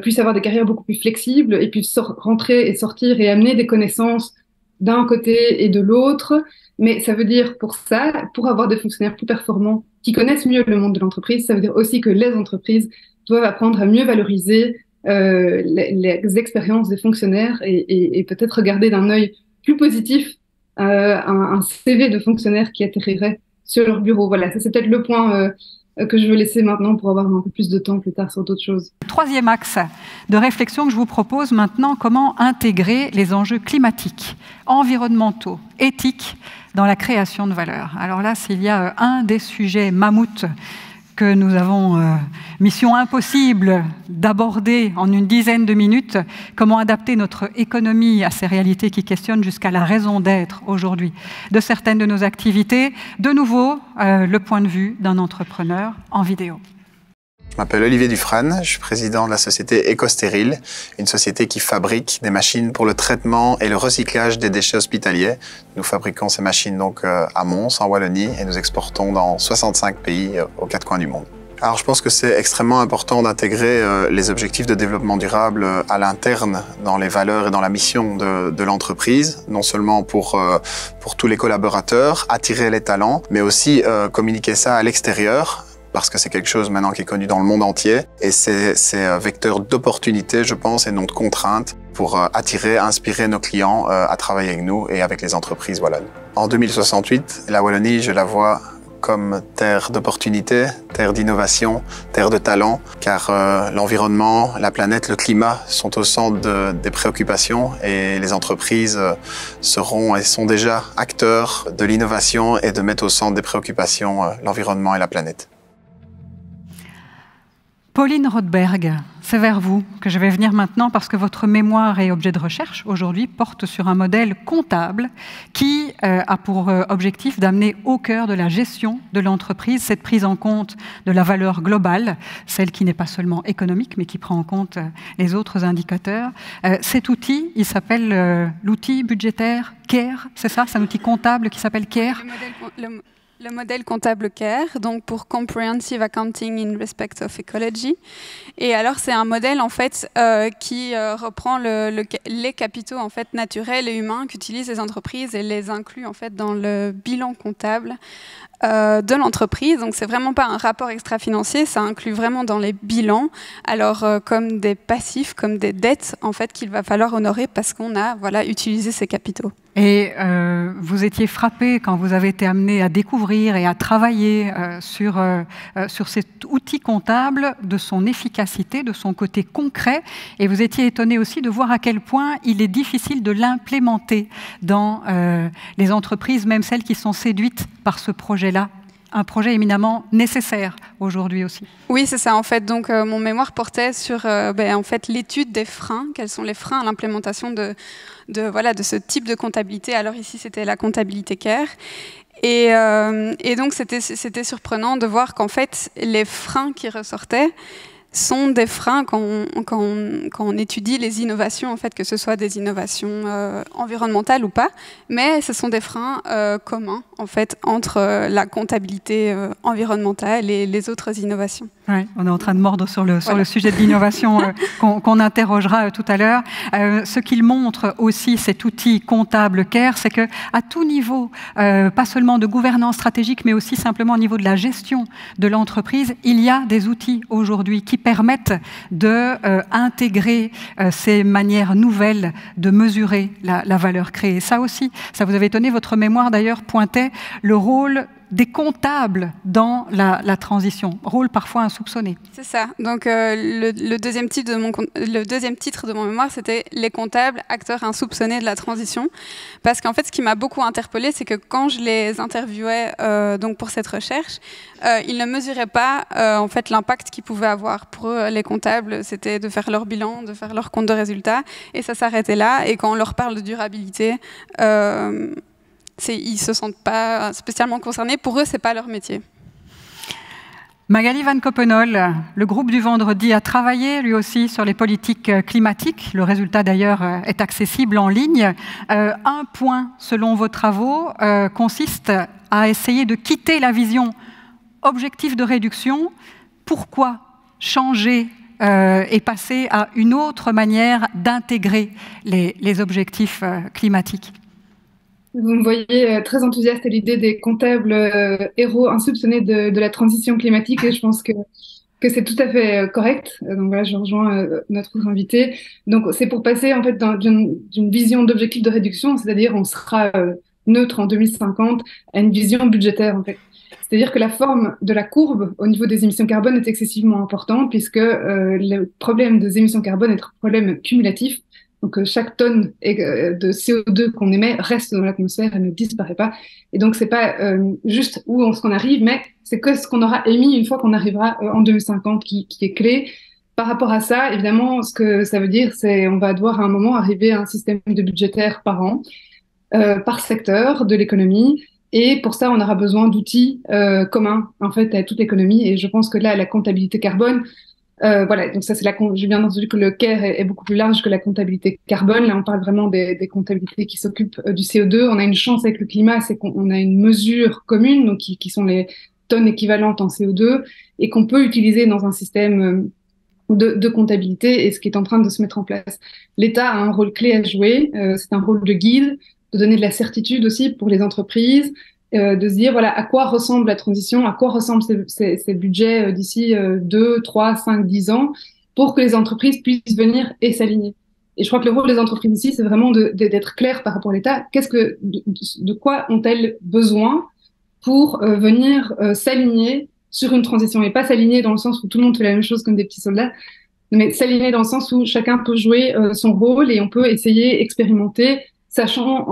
puissent avoir des carrières beaucoup plus flexibles et puissent rentrer et sortir et amener des connaissances d'un côté et de l'autre. Mais ça veut dire pour avoir des fonctionnaires plus performants qui connaissent mieux le monde de l'entreprise, ça veut dire aussi que les entreprises doivent apprendre à mieux valoriser les expériences des fonctionnaires et peut-être regarder d'un œil plus positif un CV de fonctionnaire qui atterrirait sur leur bureau. Voilà, ça c'est peut-être le point que je veux laisser maintenant pour avoir un peu plus de temps plus tard sur d'autres choses. Troisième axe de réflexion que je vous propose maintenant, comment intégrer les enjeux climatiques, environnementaux, éthiques dans la création de valeur. Alors là, s'il y a un des sujets mammouths que nous avons mission impossible d'aborder en une dizaine de minutes, comment adapter notre économie à ces réalités qui questionnent jusqu'à la raison d'être aujourd'hui de certaines de nos activités. De nouveau, le point de vue d'un entrepreneur en vidéo. Je m'appelle Olivier Dufresne, je suis président de la société EcoStérile, une société qui fabrique des machines pour le traitement et le recyclage des déchets hospitaliers. Nous fabriquons ces machines donc à Mons, en Wallonie, et nous exportons dans 65 pays aux 4 coins du monde. Alors je pense que c'est extrêmement important d'intégrer les objectifs de développement durable à l'interne, dans les valeurs et dans la mission de l'entreprise, non seulement pour tous les collaborateurs, attirer les talents, mais aussi communiquer ça à l'extérieur, parce que c'est quelque chose maintenant qui est connu dans le monde entier, et c'est un vecteur d'opportunité, je pense, et non de contrainte pour attirer, inspirer nos clients à travailler avec nous et avec les entreprises wallonnes. En 2068, la Wallonie, je la vois comme terre d'opportunité, terre d'innovation, terre de talent, car l'environnement, la planète, le climat sont au centre des préoccupations, et les entreprises seront et sont déjà acteurs de l'innovation et de mettre au centre des préoccupations l'environnement et la planète. Pauline Rodberg, c'est vers vous que je vais venir maintenant parce que votre mémoire et objet de recherche aujourd'hui porte sur un modèle comptable qui a pour objectif d'amener au cœur de la gestion de l'entreprise cette prise en compte de la valeur globale, celle qui n'est pas seulement économique mais qui prend en compte les autres indicateurs. Cet outil, il s'appelle l'outil budgétaire CARE, c'est ça? C'est un outil comptable qui s'appelle CARE. Le modèle comptable CARE, donc pour Comprehensive Accounting in Respect of Ecology. Et alors, c'est un modèle en fait qui reprend les capitaux en fait naturels et humains qu'utilisent les entreprises et les inclut en fait dans le bilan comptable de l'entreprise. Donc, c'est vraiment pas un rapport extra-financier, ça inclut vraiment dans les bilans. Alors, comme des passifs, comme des dettes en fait qu'il va falloir honorer parce qu'on a utilisé ces capitaux. Et vous étiez frappé quand vous avez été amené à découvrir et à travailler sur cet outil comptable, de son efficacité, de son côté concret, et vous étiez étonné aussi de voir à quel point il est difficile de l'implémenter dans les entreprises, même celles qui sont séduites par ce projet-là. un projet éminemment nécessaire aujourd'hui aussi. Oui, c'est ça en fait. Donc mon mémoire portait sur en fait, l'étude des freins. Quels sont les freins à l'implémentation de ce type de comptabilité. Alors ici, c'était la comptabilité CARE. Et donc, c'était surprenant de voir qu'en fait, les freins qui ressortaient sont des freins quand on étudie les innovations, en fait, que ce soit des innovations environnementales ou pas, mais ce sont des freins communs, en fait, entre la comptabilité environnementale et les autres innovations. Ouais, on est en train de mordre sur le sujet de l'innovation qu'on interrogera tout à l'heure. Ce qu'il montre aussi, cet outil comptable CARE, c'est qu'à tout niveau, pas seulement de gouvernance stratégique, mais aussi simplement au niveau de la gestion de l'entreprise, il y a des outils aujourd'hui qui permettent d'intégrer ces manières nouvelles de mesurer la valeur créée. Ça aussi, ça vous avait étonné, votre mémoire d'ailleurs pointait le rôle des comptables dans la transition, rôle parfois insoupçonné. C'est ça. Donc le deuxième titre de mon mémoire, c'était les comptables, acteurs insoupçonnés de la transition. Parce qu'en fait, ce qui m'a beaucoup interpellée, c'est que quand je les interviewais donc pour cette recherche, ils ne mesuraient pas en fait l'impact qu'ils pouvaient avoir. Pour eux, les comptables, c'était de faire leur bilan, de faire leur compte de résultats, et ça s'arrêtait là. Et quand on leur parle de durabilité, ils ne se sentent pas spécialement concernés. Pour eux, ce n'est pas leur métier. Magali Van Coppenol, le groupe du vendredi a travaillé lui aussi sur les politiques climatiques. Le résultat d'ailleurs est accessible en ligne. Un point, selon vos travaux, consiste à essayer de quitter la vision objectif de réduction. Pourquoi changer et passer à une autre manière d'intégrer les objectifs climatiques ? Vous me voyez très enthousiaste à l'idée des comptables héros insoupçonnés de la transition climatique, et je pense que c'est tout à fait correct. Donc voilà, je rejoins notre autre invité. Donc c'est pour passer en fait d'une vision d'objectif de réduction, c'est-à-dire on sera neutre en 2050, à une vision budgétaire en fait. C'est-à-dire que la forme de la courbe au niveau des émissions carbone est excessivement importante, puisque le problème des émissions carbone est un problème cumulatif. Donc chaque tonne de CO2 qu'on émet reste dans l'atmosphère et ne disparaît pas. Et donc c'est pas juste où on arrive, mais c'est que ce qu'on aura émis une fois qu'on arrivera en 2050 qui est clé. Par rapport à ça, évidemment, ce que ça veut dire, c'est on va devoir à un moment arriver à un système de budgétaire par an, par secteur de l'économie. Et pour ça, on aura besoin d'outils communs en fait à toute l'économie. Et je pense que là, la comptabilité carbone, voilà, donc ça c'est j'ai bien entendu que le CARE est beaucoup plus large que la comptabilité carbone. Là, on parle vraiment des comptabilités qui s'occupent du CO2. On a une chance avec le climat, c'est qu'on a une mesure commune, donc qui sont les tonnes équivalentes en CO2, et qu'on peut utiliser dans un système de comptabilité, et ce qui est en train de se mettre en place. L'État a un rôle clé à jouer. C'est un rôle de guide, de donner de la certitude aussi pour les entreprises, de se dire, voilà, à quoi ressemble la transition, à quoi ressemblent ces budgets d'ici 2, 3, 5, 10 ans, pour que les entreprises puissent venir et s'aligner. Et je crois que le rôle des entreprises ici, c'est vraiment d'être clair par rapport à l'État. De quoi ont-elles besoin pour venir s'aligner sur une transition, et pas s'aligner dans le sens où tout le monde fait la même chose comme des petits soldats, mais s'aligner dans le sens où chacun peut jouer son rôle et on peut essayer, expérimenter, sachant,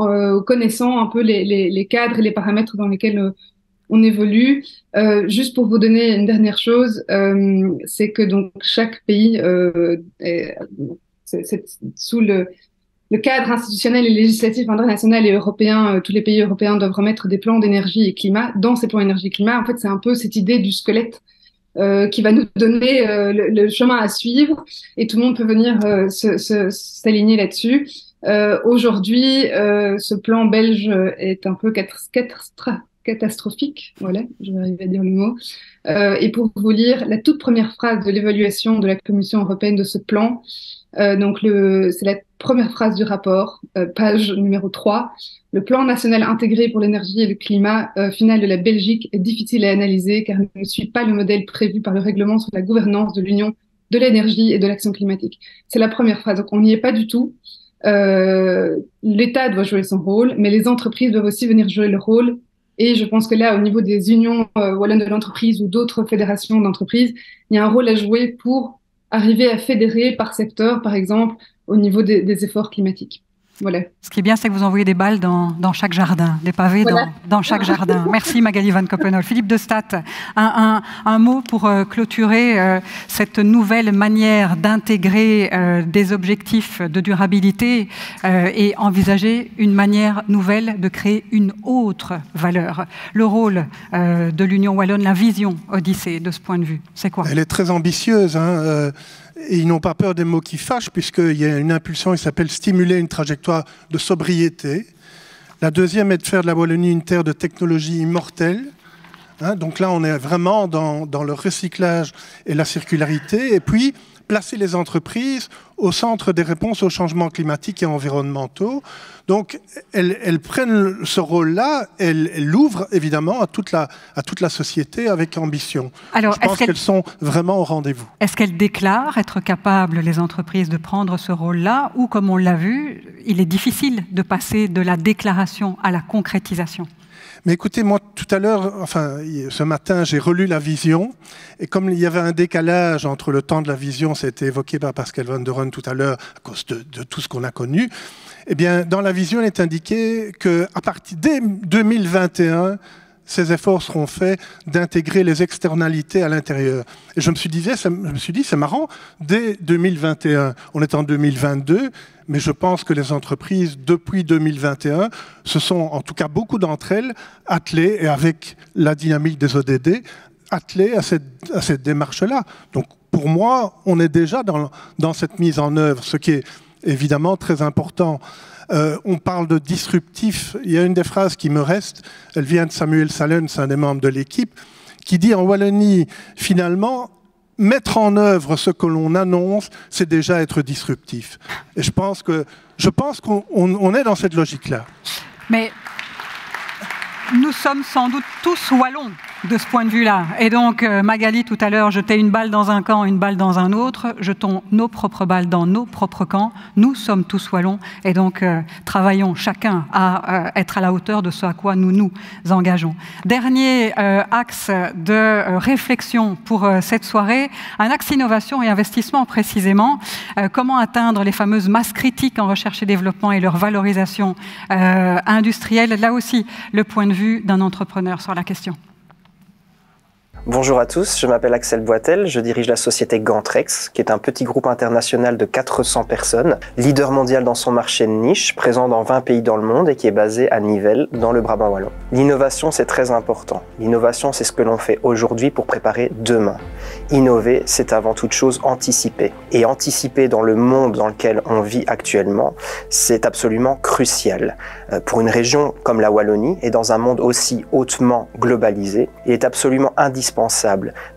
connaissant un peu les cadres et les paramètres dans lesquels on évolue. Juste pour vous donner une dernière chose, c'est que donc chaque pays c'est sous le cadre institutionnel et législatif international et européen, tous les pays européens doivent remettre des plans d'énergie et climat. Dans ces plans énergie et climat, en fait, c'est un peu cette idée du squelette qui va nous donner le chemin à suivre, et tout le monde peut venir s'aligner là-dessus. Aujourd'hui, ce plan belge est un peu catastrophique. Voilà, je vais arriver à dire le mot. Et pour vous lire la toute première phrase de l'évaluation de la Commission européenne de ce plan, donc c'est la première phrase du rapport, page numéro 3. Le plan national intégré pour l'énergie et le climat final de la Belgique est difficile à analyser car il ne suit pas le modèle prévu par le règlement sur la gouvernance de l'Union de l'énergie et de l'action climatique. C'est la première phrase, donc on n'y est pas du tout. L'État doit jouer son rôle, mais les entreprises doivent aussi venir jouer leur rôle. Et je pense que là, au niveau des unions wallonnes de l'entreprise ou d'autres fédérations d'entreprises, il y a un rôle à jouer pour arriver à fédérer par secteur, par exemple, au niveau des efforts climatiques. Voilà. Ce qui est bien, c'est que vous envoyez des balles dans chaque jardin, des pavés dans chaque jardin. Merci Magali Van Coppenol. Philippe de Staat, un mot pour clôturer cette nouvelle manière d'intégrer des objectifs de durabilité et envisager une manière nouvelle de créer une autre valeur. Le rôle de l'Union Wallonne, la vision Odyssée de ce point de vue, c'est quoi? Elle est très ambitieuse, hein, et ils n'ont pas peur des mots qui fâchent, puisqu'il y a une impulsion qui s'appelle stimuler une trajectoire de sobriété. La deuxième est de faire de la Wallonie une terre de technologie immortelle. Hein, donc là, on est vraiment dans le recyclage et la circularité. Et puis, placer les entreprises au centre des réponses aux changements climatiques et environnementaux. Donc, elles prennent ce rôle-là, elles l'ouvrent évidemment à toute la société avec ambition. Alors, je pense qu'elles sont vraiment au rendez-vous. Est-ce qu'elles déclarent être capables, les entreprises, de prendre ce rôle-là, ou comme on l'a vu, il est difficile de passer de la déclaration à la concrétisation? Mais écoutez, moi, tout à l'heure, enfin, ce matin, j'ai relu la vision. Et comme il y avait un décalage entre le temps de la vision, ça a été évoqué par Pascal Van der Run tout à l'heure, à cause de tout ce qu'on a connu, eh bien, dans la vision, il est indiqué qu'à partir dès 2021, ces efforts seront faits d'intégrer les externalités à l'intérieur. Et je me suis dit, c'est marrant, dès 2021, on est en 2022, mais je pense que les entreprises, depuis 2021, se sont, en tout cas beaucoup d'entre elles, attelées, et avec la dynamique des ODD, attelées à cette démarche-là. Donc pour moi, on est déjà dans cette mise en œuvre, ce qui est évidemment très important. On parle de disruptif. Il y a une des phrases qui me reste, elle vient de Samuel Salens, un des membres de l'équipe, qui dit en Wallonie, finalement, mettre en œuvre ce que l'on annonce, c'est déjà être disruptif. Et je pense qu'on est dans cette logique-là. Mais nous sommes sans doute tous wallons de ce point de vue-là. Et donc, Magali, tout à l'heure, jetait une balle dans un camp, une balle dans un autre. Jetons nos propres balles dans nos propres camps. Nous sommes tous wallons. Et donc, travaillons chacun à être à la hauteur de ce à quoi nous nous engageons. Dernier axe de réflexion pour cette soirée, un axe innovation et investissement précisément. Comment atteindre les fameuses masses critiques en recherche et développement et leur valorisation industrielle. Là aussi, le point de vue d'un entrepreneur sur la question. Bonjour à tous, je m'appelle Axel Boitel, je dirige la société Gantrex, qui est un petit groupe international de 400 personnes, leader mondial dans son marché de niche, présent dans 20 pays dans le monde et qui est basé à Nivelles, dans le Brabant wallon. L'innovation, c'est très important. L'innovation, c'est ce que l'on fait aujourd'hui pour préparer demain. Innover, c'est avant toute chose anticiper. Et anticiper dans le monde dans lequel on vit actuellement, c'est absolument crucial. Pour une région comme la Wallonie et dans un monde aussi hautement globalisé, il est absolument indispensable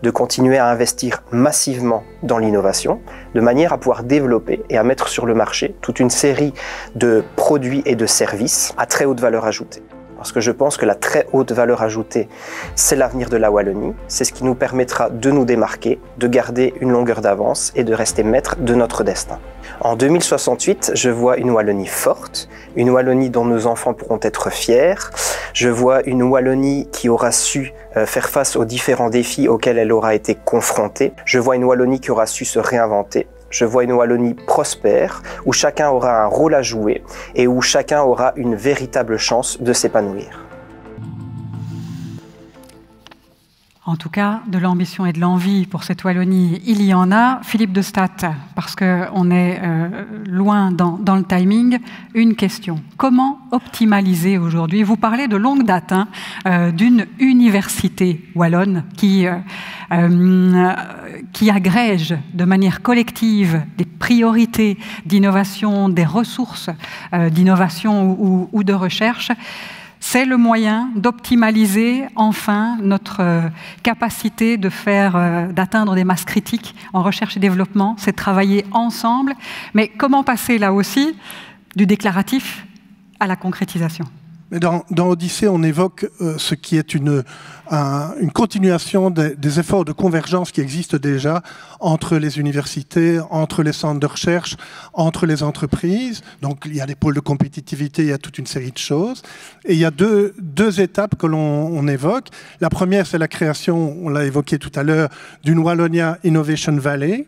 de continuer à investir massivement dans l'innovation, de manière à pouvoir développer et à mettre sur le marché toute une série de produits et de services à très haute valeur ajoutée. Parce que je pense que la très haute valeur ajoutée, c'est l'avenir de la Wallonie, c'est ce qui nous permettra de nous démarquer, de garder une longueur d'avance et de rester maître de notre destin. En 2068, je vois une Wallonie forte, une Wallonie dont nos enfants pourront être fiers. Je vois une Wallonie qui aura su faire face aux différents défis auxquels elle aura été confrontée. Je vois une Wallonie qui aura su se réinventer. Je vois une Wallonie prospère, où chacun aura un rôle à jouer et où chacun aura une véritable chance de s'épanouir. En tout cas, de l'ambition et de l'envie pour cette Wallonie, il y en a. Philippe de Staat, parce qu'on est loin dans le timing, une question. Comment optimaliser aujourd'hui? Vous parlez de longue date d'une université wallonne qui agrège de manière collective des priorités d'innovation, des ressources d'innovation ou de recherche. C'est le moyen d'optimaliser enfin notre capacité d'atteindre des masses critiques en recherche et développement. C'est travailler ensemble. Mais comment passer là aussi du déclaratif à la concrétisation? Mais dans Odyssée, on évoque ce qui est une continuation des efforts de convergence qui existent déjà entre les universités, entre les centres de recherche, entre les entreprises. Donc il y a des pôles de compétitivité, il y a toute une série de choses. Et il y a deux étapes que l'on évoque. La première, c'est la création, on l'a évoqué tout à l'heure, d'une Wallonia Innovation Valley,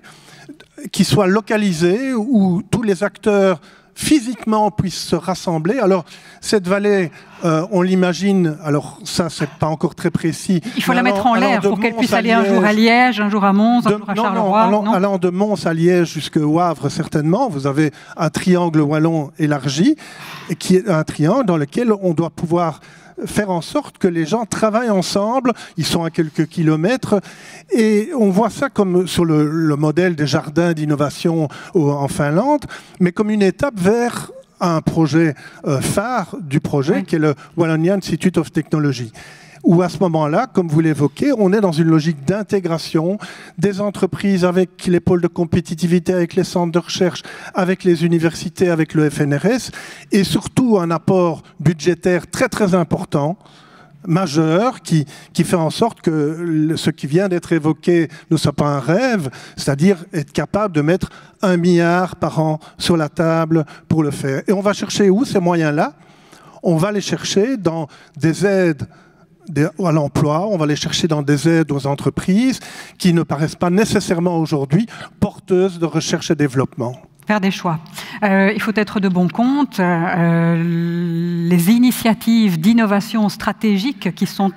qui soit localisée, où tous les acteurs physiquement puissent se rassembler. Alors, cette vallée, on l'imagine, alors ça, c'est pas encore très précis. Il faut la mettre en l'air pour qu'elle puisse aller un jour à Liège, un jour à Mons, un jour à Charleroi. Allant de Mons à Liège jusqu'au Havre, certainement, vous avez un triangle wallon élargi, qui est un triangle dans lequel on doit pouvoir faire en sorte que les gens travaillent ensemble, ils sont à quelques kilomètres, et on voit ça comme sur le modèle des jardins d'innovation en Finlande, mais comme une étape vers un projet phare du projet, qui est le Wallonia Institute of Technology. Où à ce moment-là, comme vous l'évoquez, on est dans une logique d'intégration des entreprises avec les pôles de compétitivité, avec les centres de recherche, avec les universités, avec le FNRS, et surtout un apport budgétaire très très important, majeur, qui fait en sorte que ce qui vient d'être évoqué ne soit pas un rêve, c'est-à-dire être capable de mettre 1 milliard par an sur la table pour le faire. Et on va chercher où ces moyens-là? On va les chercher dans des aides à l'emploi, on va les chercher dans des aides aux entreprises qui ne paraissent pas nécessairement aujourd'hui porteuses de recherche et développement. Faire des choix. Il faut être de bon compte. Les initiatives d'innovation stratégique qui sont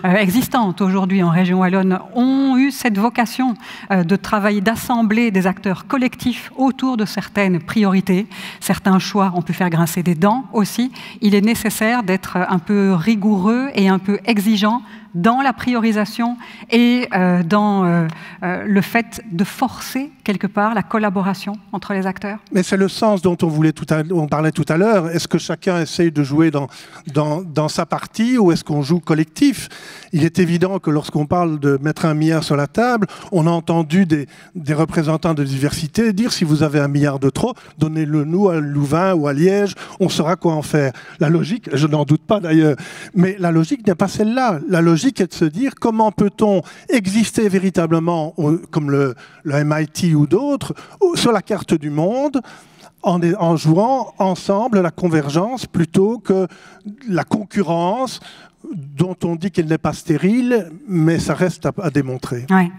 existantes aujourd'hui en région wallonne ont eu cette vocation de travailler, d'assembler des acteurs collectifs autour de certaines priorités. Certains choix ont pu faire grincer des dents aussi. Il est nécessaire d'être un peu rigoureux et un peu exigeant dans la priorisation et dans le fait de forcer quelque part la collaboration entre les acteurs. Mais c'est le sens dont on parlait tout à l'heure. Est-ce que chacun essaye de jouer dans sa partie ou est-ce qu'on joue collectif? Il est évident que lorsqu'on parle de mettre 1 milliard sur la table, on a entendu des représentants de diversité dire si vous avez 1 milliard de trop, donnez-le nous à Louvain ou à Liège, on saura quoi en faire. La logique, je n'en doute pas d'ailleurs, mais la logique n'est pas celle-là. La logique est de se dire comment peut-on exister véritablement, comme le MIT ou d'autres, sur la carte du monde, en jouant ensemble la convergence plutôt que la concurrence dont on dit qu'elle n'est pas stérile, mais ça reste à démontrer. Ouais.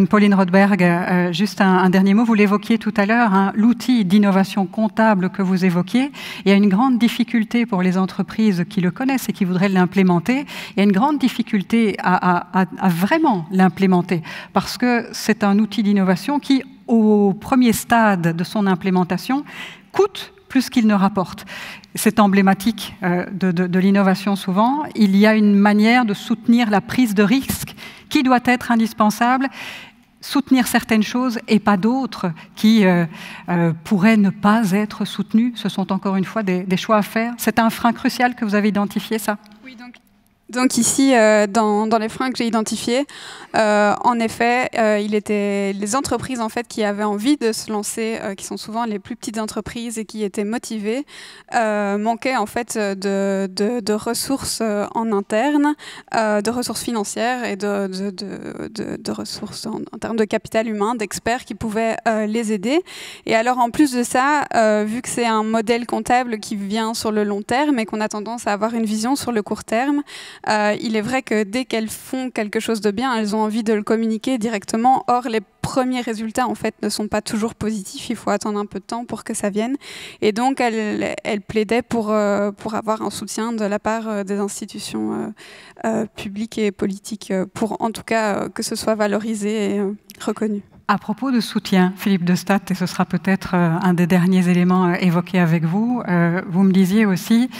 Pauline Rodberg, juste un dernier mot. Vous l'évoquiez tout à l'heure, hein, l'outil d'innovation comptable que vous évoquiez. Il y a une grande difficulté pour les entreprises qui le connaissent et qui voudraient l'implémenter. Il y a une grande difficulté à vraiment l'implémenter parce que c'est un outil d'innovation qui, au premier stade de son implémentation, coûte plus qu'il ne rapporte. C'est emblématique de l'innovation souvent. Il y a une manière de soutenir la prise de risque qui doit être indispensable, soutenir certaines choses et pas d'autres qui pourraient ne pas être soutenues. Ce sont encore une fois des choix à faire. C'est un frein crucial que vous avez identifié, ça? Oui, donc ici, dans les freins que j'ai identifiés, en effet, il était les entreprises en fait qui avaient envie de se lancer, qui sont souvent les plus petites entreprises et qui étaient motivées, manquaient en fait de ressources en interne, de ressources financières et de ressources en termes de capital humain, d'experts qui pouvaient les aider. Et alors en plus de ça, vu que c'est un modèle comptable qui vient sur le long terme et qu'on a tendance à avoir une vision sur le court terme, il est vrai que dès qu'elles font quelque chose de bien, elles ont envie de le communiquer directement. Or, les premiers résultats, en fait, ne sont pas toujours positifs. Il faut attendre un peu de temps pour que ça vienne. Et donc, elles plaidaient pour avoir un soutien de la part des institutions publiques et politiques, pour en tout cas que ce soit valorisé et reconnu. À propos de soutien, Philippe Destat, et ce sera peut-être un des derniers éléments évoqués avec vous, vous me disiez aussi,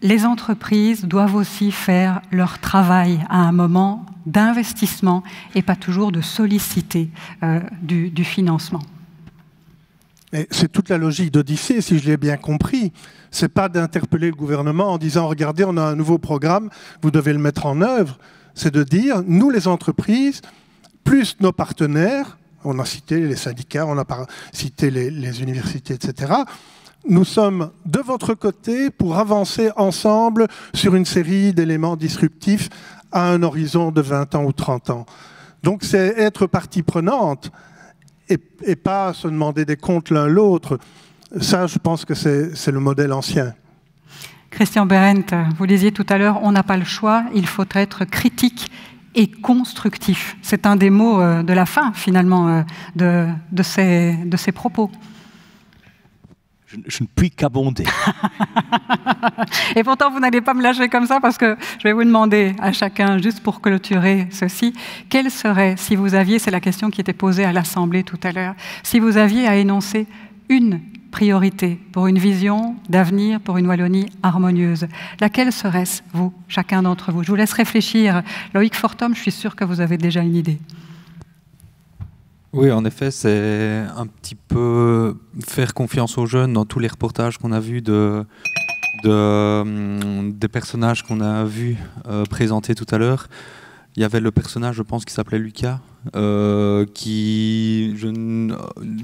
les entreprises doivent aussi faire leur travail à un moment d'investissement et pas toujours de solliciter du financement. C'est toute la logique d'Odyssée, si je l'ai bien compris. C'est pas d'interpeller le gouvernement en disant « Regardez, on a un nouveau programme, vous devez le mettre en œuvre ». C'est de dire « Nous, les entreprises, plus nos partenaires, on a cité les syndicats, on a cité les universités, etc., nous sommes de votre côté pour avancer ensemble sur une série d'éléments disruptifs à un horizon de 20 ans ou 30 ans. » Donc c'est être partie prenante et pas se demander des comptes l'un l'autre. Ça, je pense que c'est le modèle ancien. Christian Behrendt, vous disiez tout à l'heure, on n'a pas le choix, il faut être critique et constructif. C'est un des mots de la fin, finalement, de ces propos. je ne puis qu'abonder. Et pourtant, vous n'allez pas me lâcher comme ça parce que je vais vous demander à chacun, juste pour clôturer ceci, quelle serait, si vous aviez, c'est la question qui était posée à l'Assemblée tout à l'heure, si vous aviez à énoncer une priorité pour une vision d'avenir, pour une Wallonie harmonieuse, laquelle serait-ce, vous, chacun d'entre vous? Je vous laisse réfléchir. Loïc Fortom, je suis sûre que vous avez déjà une idée. Oui, en effet, c'est un petit peu faire confiance aux jeunes dans tous les reportages qu'on a vus des personnages qu'on a vus présentés tout à l'heure. Il y avait le personnage, je pense, qui s'appelait Lucas, qui, je ne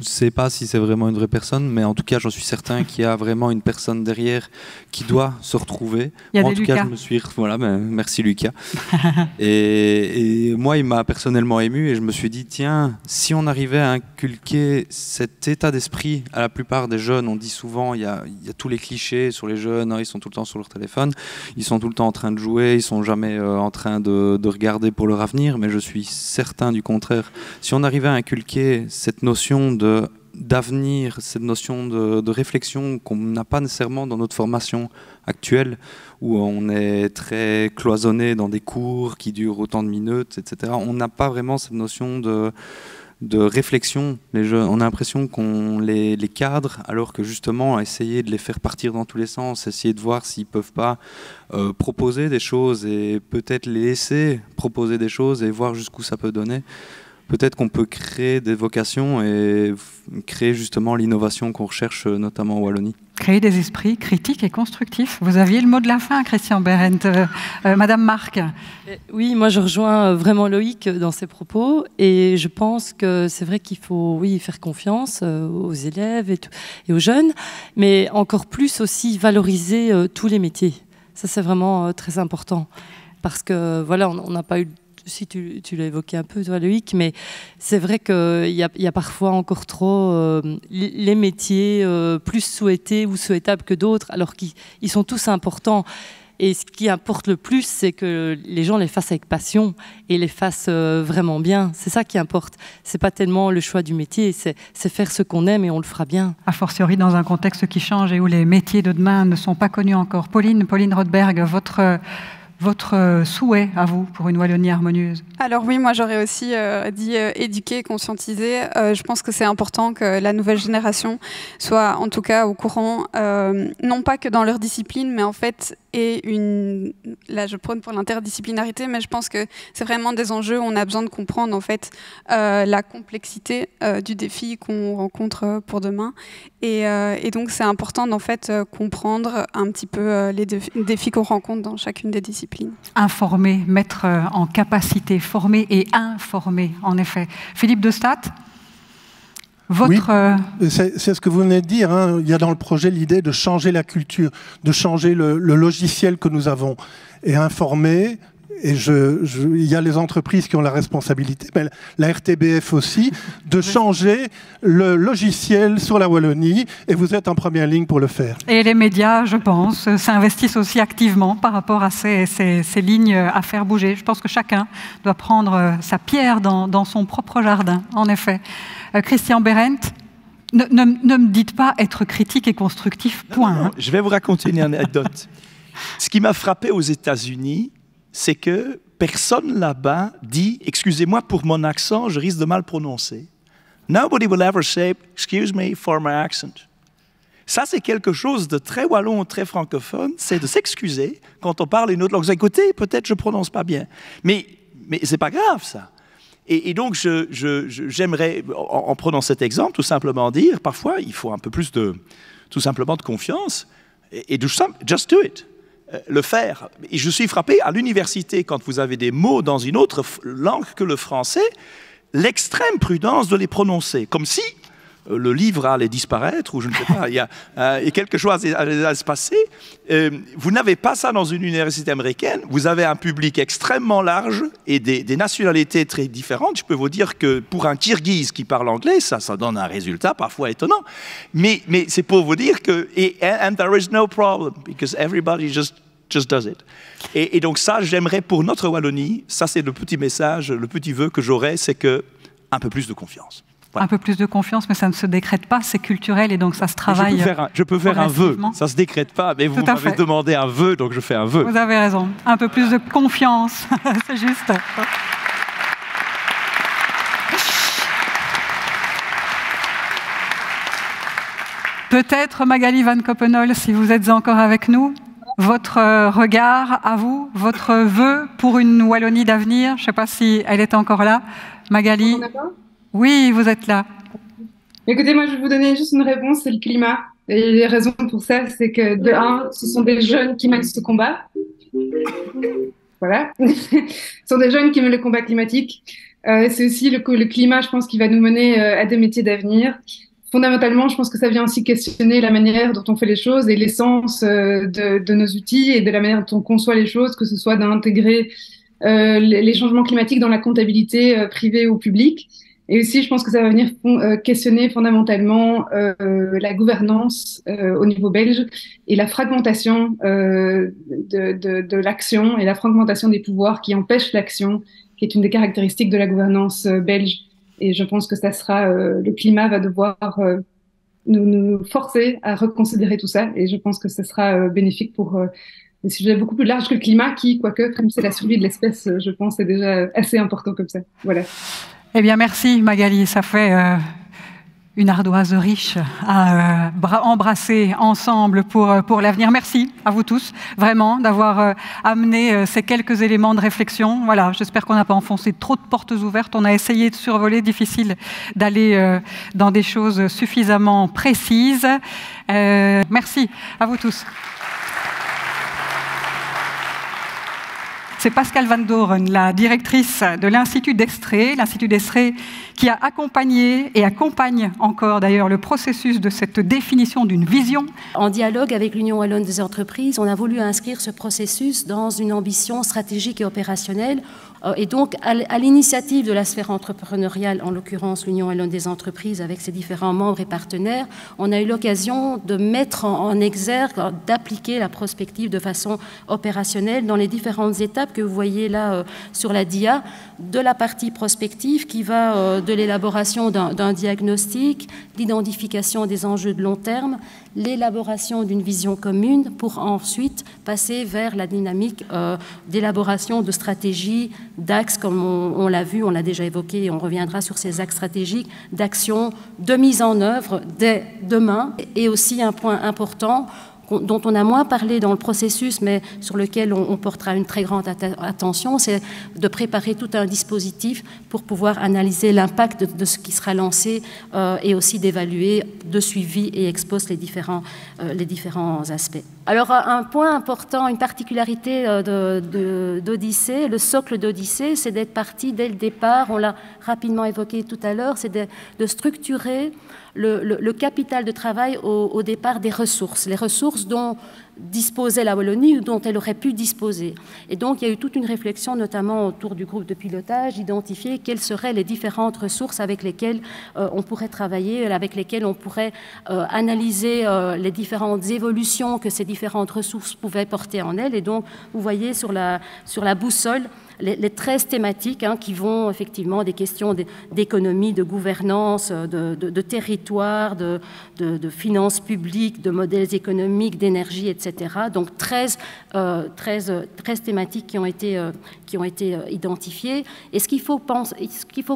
sais pas si c'est vraiment une vraie personne, mais en tout cas, j'en suis certain qu'il y a vraiment une personne derrière qui doit se retrouver. Il y a Moi, des en tout cas, Lucas. je me suis... Voilà, merci Lucas. et moi, il m'a personnellement ému et je me suis dit, tiens, si on arrivait à inculquer cet état d'esprit à la plupart des jeunes, on dit souvent, il y a tous les clichés sur les jeunes, hein, ils sont tout le temps sur leur téléphone, ils sont tout le temps en train de jouer, ils sont jamais en train de regarder pour leur avenir, mais je suis certain du contraire. Si on arrivait à inculquer cette notion d'avenir, cette notion de réflexion qu'on n'a pas nécessairement dans notre formation actuelle, où on est très cloisonné dans des cours qui durent autant de minutes, etc. On n'a pas vraiment cette notion de réflexion. Les jeunes, on a l'impression qu'on les cadre, alors que justement, essayer de les faire partir dans tous les sens, essayer de voir s'ils ne peuvent pas proposer des choses et peut-être les laisser proposer des choses et voir jusqu'où ça peut donner. Peut-être qu'on peut créer des vocations et créer justement l'innovation qu'on recherche, notamment en Wallonie. Créer des esprits critiques et constructifs. Vous aviez le mot de la fin, Christian Behrendt. Madame Marc. Oui, moi je rejoins vraiment Loïc dans ses propos et je pense que c'est vrai qu'il faut faire confiance aux élèves et aux jeunes, mais encore plus aussi valoriser tous les métiers. Ça c'est vraiment très important parce que voilà, on n'a pas eu... Si tu l'as évoqué un peu, toi, Loïc, mais c'est vrai qu'il y a parfois encore trop les métiers plus souhaités ou souhaitables que d'autres, alors qu'ils sont tous importants. Et ce qui importe le plus, c'est que les gens les fassent avec passion et les fassent vraiment bien. C'est ça qui importe. C'est pas tellement le choix du métier, c'est faire ce qu'on aime et on le fera bien. A fortiori dans un contexte qui change et où les métiers de demain ne sont pas connus encore. Pauline Rothberg, votre souhait à vous pour une Wallonie harmonieuse? Alors oui, moi j'aurais aussi dit éduquer, conscientiser. Je pense que c'est important que la nouvelle génération soit en tout cas au courant, non pas que dans leur discipline, mais en fait, là je prône pour l'interdisciplinarité, mais je pense que c'est vraiment des enjeux où on a besoin de comprendre en fait la complexité du défi qu'on rencontre pour demain. Et donc c'est important d'en fait comprendre un petit peu les défis qu'on rencontre dans chacune des disciplines. Informer, mettre en capacité, former et informer, en effet. Philippe Dostat, votre... Oui, c'est ce que vous venez de dire. Hein. Il y a dans le projet l'idée de changer la culture, de changer le logiciel que nous avons. Et informer, et il y a les entreprises qui ont la responsabilité, mais la RTBF aussi, de changer le logiciel sur la Wallonie, et vous êtes en première ligne pour le faire. Et les médias, je pense, s'investissent aussi activement par rapport à ces lignes à faire bouger. Je pense que chacun doit prendre sa pierre dans son propre jardin, en effet. Christian Behrendt, ne me dites pas être critique et constructif, point. Non, je vais vous raconter une anecdote. Ce qui m'a frappé aux États-Unis, c'est que personne là-bas dit, excusez-moi pour mon accent, je risque de mal prononcer. Nobody will ever say, excuse me for my accent. Ça, c'est quelque chose de très wallon, très francophone, c'est de s'excuser quand on parle une autre langue. Écoutez, peut-être je ne prononce pas bien, mais ce n'est pas grave, ça. Et donc, j'aimerais, en prenant cet exemple, tout simplement dire, parfois, il faut un peu plus tout simplement de confiance, et just do it. Le faire. Et je suis frappé à l'université, quand vous avez des mots dans une autre langue que le français, l'extrême prudence de les prononcer, comme si le livre allait disparaître, ou je ne sais pas, il y a quelque chose à se passer. Vous n'avez pas ça dans une université américaine, vous avez un public extrêmement large et des nationalités très différentes. Je peux vous dire que pour un Kirghize qui parle anglais, ça donne un résultat parfois étonnant. Mais c'est pour vous dire que, and there is no problem, because everybody just does it. Et donc ça, j'aimerais pour notre Wallonie, ça c'est le petit message, le petit vœu que j'aurais, c'est que un peu plus de confiance. Un peu plus de confiance, mais ça ne se décrète pas, c'est culturel et donc ça se travaille. Je peux faire un vœu, ça ne se décrète pas, mais vous m'avez demandé un vœu, donc je fais un vœu. Vous avez raison, un peu plus de confiance, c'est juste. Peut-être Magali Van Coppenole, si vous êtes encore avec nous, votre regard à vous, votre vœu pour une Wallonie d'avenir. Je ne sais pas si elle est encore là. Magali? Oui, vous êtes là. Écoutez, moi, je vais vous donner juste une réponse, c'est le climat. Et les raisons pour ça, c'est que, de un, ce sont des jeunes qui mènent ce combat. Voilà. Ce sont des jeunes qui mènent le combat climatique. C'est aussi le climat, je pense, qui va nous mener à des métiers d'avenir. Fondamentalement, je pense que ça vient aussi questionner la manière dont on fait les choses et l'essence de nos outils et de la manière dont on conçoit les choses, que ce soit d'intégrer les changements climatiques dans la comptabilité privée ou publique. Et aussi, je pense que ça va venir questionner fondamentalement la gouvernance au niveau belge et la fragmentation de l'action et la fragmentation des pouvoirs qui empêchent l'action, qui est une des caractéristiques de la gouvernance belge. Et je pense que ça sera, le climat va devoir nous forcer à reconsidérer tout ça. Et je pense que ce sera bénéfique pour des sujets beaucoup plus larges que le climat, qui, quoique, comme c'est la survie de l'espèce, je pense, est déjà assez important comme ça. Voilà. Eh bien, merci Magali. Ça fait une ardoise riche à embrasser ensemble pour l'avenir. Merci à vous tous, vraiment, d'avoir amené ces quelques éléments de réflexion. Voilà, j'espère qu'on n'a pas enfoncé trop de portes ouvertes. On a essayé de survoler, difficile d'aller dans des choses suffisamment précises. Merci à vous tous. C'est Pascale Van Doren, la directrice de l'Institut d'Estrée. L'Institut d'Estrée qui a accompagné et accompagne encore d'ailleurs le processus de cette définition d'une vision. En dialogue avec l'Union wallonne des entreprises, on a voulu inscrire ce processus dans une ambition stratégique et opérationnelle. Et donc, à l'initiative de la sphère entrepreneuriale, en l'occurrence l'Union wallonne des entreprises avec ses différents membres et partenaires, on a eu l'occasion de mettre en exergue, d'appliquer la prospective de façon opérationnelle dans les différentes étapes que vous voyez là sur la dia, de la partie prospective qui va de l'élaboration d'un diagnostic, l'identification des enjeux de long terme, l'élaboration d'une vision commune pour ensuite passer vers la dynamique d'élaboration de stratégies, d'axes, comme on l'a vu, on l'a déjà évoqué, et on reviendra sur ces axes stratégiques, d'action, de mise en œuvre dès demain. Et aussi un point important, dont on a moins parlé dans le processus, mais sur lequel on portera une très grande attention, c'est de préparer tout un dispositif pour pouvoir analyser l'impact de ce qui sera lancé et aussi d'évaluer, de suivi et ex post les différents aspects. Alors un point important, une particularité d'Odyssée, le socle d'Odyssée, c'est d'être parti dès le départ, on l'a rapidement évoqué tout à l'heure, c'est de structurer le capital de travail au départ des ressources, les ressources dont disposait la Wallonie ou dont elle aurait pu disposer. Et donc, il y a eu toute une réflexion, notamment autour du groupe de pilotage, d'identifier quelles seraient les différentes ressources avec lesquelles on pourrait travailler, avec lesquelles on pourrait analyser les différentes évolutions que ces différentes ressources pouvaient porter en elles. Et donc, vous voyez sur la boussole les 13 thématiques qui vont effectivement des questions d'économie, de gouvernance, de territoire, de finances publiques, de modèles économiques, d'énergie, etc. Donc 13 thématiques qui ont été identifiées. Et ce qu'il faut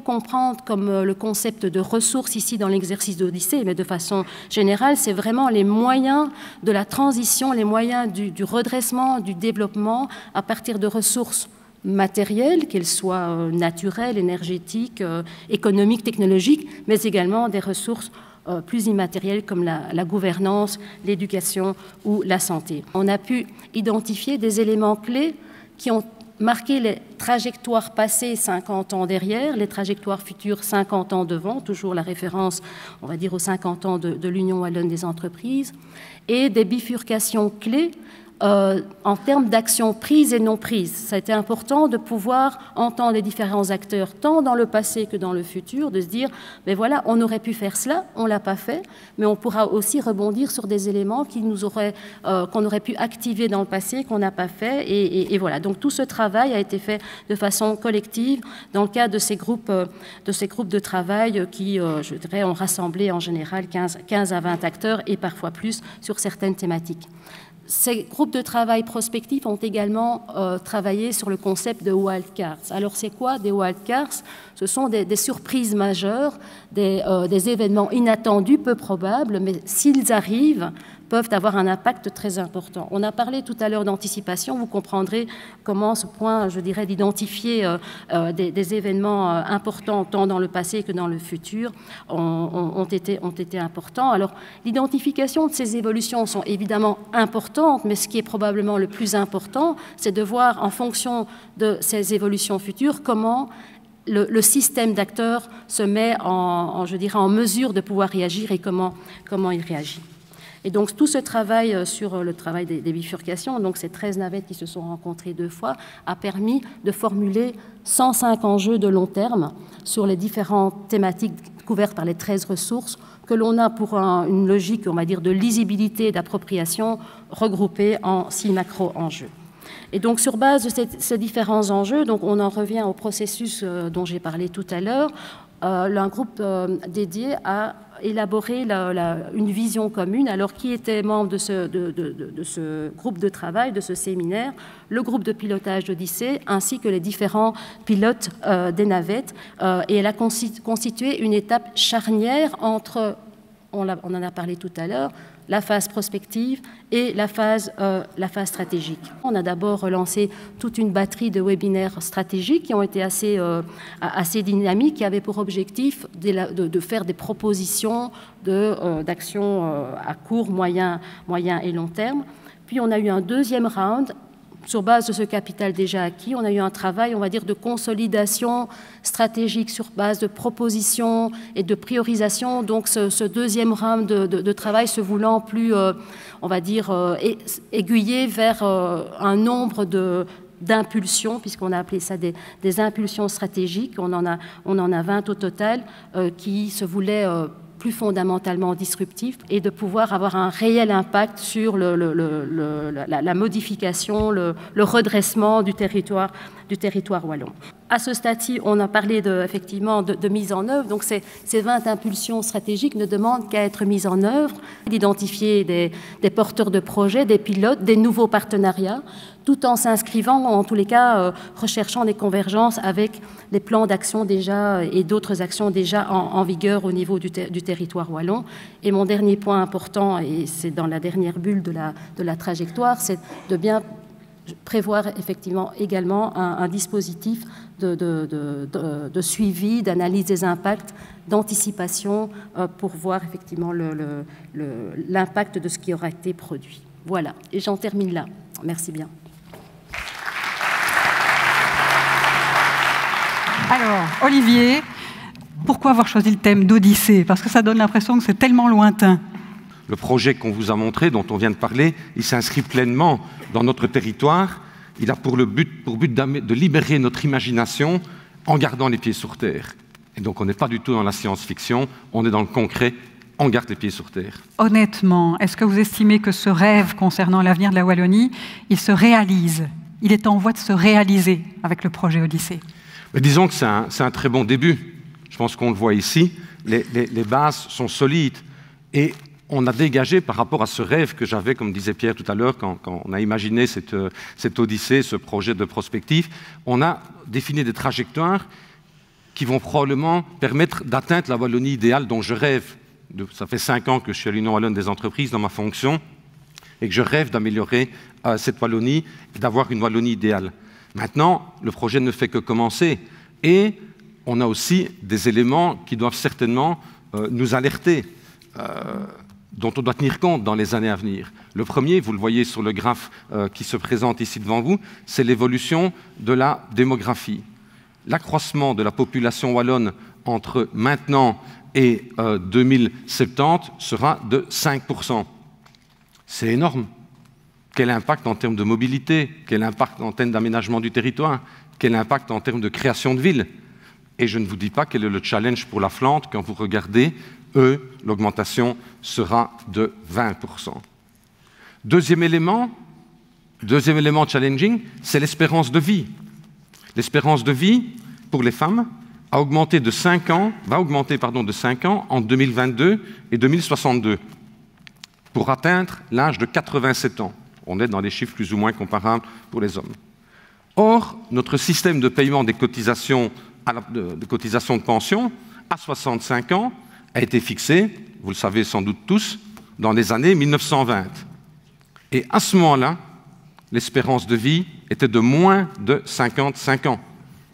comprendre comme le concept de ressources ici dans l'exercice d'Odyssée, mais de façon générale, c'est vraiment les moyens de la transition, les moyens du redressement, du développement à partir de ressources matérielles, qu'elles soient naturelles, énergétiques, économiques, technologiques, mais également des ressources plus immatérielles comme la gouvernance, l'éducation ou la santé. On a pu identifier des éléments clés qui ont marqué les trajectoires passées 50 ans derrière, les trajectoires futures 50 ans devant, toujours la référence, on va dire, aux 50 ans de l'Union wallonne des entreprises, et des bifurcations clés en termes d'actions prises et non prises. Ça a été important de pouvoir entendre les différents acteurs, tant dans le passé que dans le futur, de se dire, mais voilà, on aurait pu faire cela, on ne l'a pas fait, mais on pourra aussi rebondir sur des éléments qu'on aurait pu activer dans le passé, qu'on n'a pas fait, et voilà. Donc tout ce travail a été fait de façon collective dans le cadre de ces groupes de travail qui, je dirais, ont rassemblé en général 15 à 20 acteurs et parfois plus sur certaines thématiques. Ces groupes de travail prospectifs ont également travaillé sur le concept de wildcards. Alors, c'est quoi des wildcards? Ce sont des surprises majeures, des événements inattendus, peu probables, mais s'ils arrivent, peuvent avoir un impact très important. On a parlé tout à l'heure d'anticipation, vous comprendrez comment ce point, je dirais, d'identifier des événements importants tant dans le passé que dans le futur ont été importants. Alors, l'identification de ces évolutions sont évidemment importantes, mais ce qui est probablement le plus important, c'est de voir en fonction de ces évolutions futures comment le système d'acteurs se met je dirais, en mesure de pouvoir réagir et comment il réagit. Et donc, tout ce travail sur le travail des bifurcations, donc ces 13 navettes qui se sont rencontrées 2 fois, a permis de formuler 105 enjeux de long terme sur les différentes thématiques couvertes par les 13 ressources que l'on a pour une logique, on va dire, de lisibilité et d'appropriation regroupée en 6 macro-enjeux. Et donc, sur base de ces différents enjeux, donc on en revient au processus dont j'ai parlé tout à l'heure. Un groupe dédié a élaboré une vision commune. Alors, qui était membre de ce groupe de travail, de ce séminaire? Le groupe de pilotage d'Odyssée, ainsi que les différents pilotes des navettes. Et elle a constitué une étape charnière entre, on en a parlé tout à l'heure, la phase prospective et la phase stratégique. On a d'abord relancé toute une batterie de webinaires stratégiques qui ont été assez dynamiques, qui avaient pour objectif de faire des propositions d'actions à court, moyen et long terme. Puis on a eu un deuxième round. Sur base de ce capital déjà acquis, on a eu un travail, on va dire, de consolidation stratégique sur base de propositions et de priorisation. Donc, ce deuxième round de travail se voulant plus, on va dire, aiguillé vers un nombre d'impulsions, puisqu'on a appelé ça des impulsions stratégiques. On en a 20 au total, qui se voulaient plus fondamentalement disruptif et de pouvoir avoir un réel impact sur la modification, le redressement du territoire wallon. À ce stade-ci, on a parlé effectivement de mise en œuvre. Donc ces 20 impulsions stratégiques ne demandent qu'à être mises en œuvre, d'identifier des porteurs de projets, des pilotes, des nouveaux partenariats, tout en s'inscrivant, en tous les cas, recherchant des convergences avec les plans d'action déjà et d'autres actions déjà en vigueur au niveau du territoire wallon. Et mon dernier point important, et c'est dans la dernière bulle de la trajectoire, c'est de bien prévoir effectivement également un dispositif de suivi, d'analyse des impacts, d'anticipation pour voir effectivement l'impact de ce qui aura été produit. Voilà, et j'en termine là. Merci bien. Alors, Olivier, pourquoi avoir choisi le thème d'Odyssée? Parce que ça donne l'impression que c'est tellement lointain. Le projet qu'on vous a montré, dont on vient de parler, il s'inscrit pleinement dans notre territoire. Il a pour but de libérer notre imagination en gardant les pieds sur terre. Et donc on n'est pas du tout dans la science-fiction, on est dans le concret, on garde les pieds sur terre. Honnêtement, est-ce que vous estimez que ce rêve concernant l'avenir de la Wallonie, il se réalise? Il est en voie de se réaliser avec le projet Odyssée? Mais disons que c'est un très bon début. Je pense qu'on le voit ici, les bases sont solides. Et on a dégagé par rapport à ce rêve que j'avais, comme disait Pierre tout à l'heure, quand on a imaginé cette Odyssée, ce projet de prospective, on a défini des trajectoires qui vont probablement permettre d'atteindre la Wallonie idéale dont je rêve. Ça fait 5 ans que je suis à l'Union wallonne des entreprises dans ma fonction et que je rêve d'améliorer cette Wallonie et d'avoir une Wallonie idéale. Maintenant, le projet ne fait que commencer et on a aussi des éléments qui doivent certainement nous alerter, dont on doit tenir compte dans les années à venir. Le premier, vous le voyez sur le graphe qui se présente ici devant vous, c'est l'évolution de la démographie. L'accroissement de la population wallonne entre maintenant et 2070 sera de 5%. C'est énorme. Quel impact en termes de mobilité? Quel impact en termes d'aménagement du territoire? Quel impact en termes de création de villes? Et je ne vous dis pas quel est le challenge pour la Flandre. Quand vous regardez, l'augmentation sera de 20%. Deuxième élément challenging, c'est l'espérance de vie. L'espérance de vie pour les femmes va augmenter de 5 ans en 2022 et 2062 pour atteindre l'âge de 87 ans. On est dans des chiffres plus ou moins comparables pour les hommes. Or, notre système de paiement des cotisations de pension à 65 ans a été fixé, vous le savez sans doute tous, dans les années 1920. Et à ce moment-là, l'espérance de vie était de moins de 55 ans.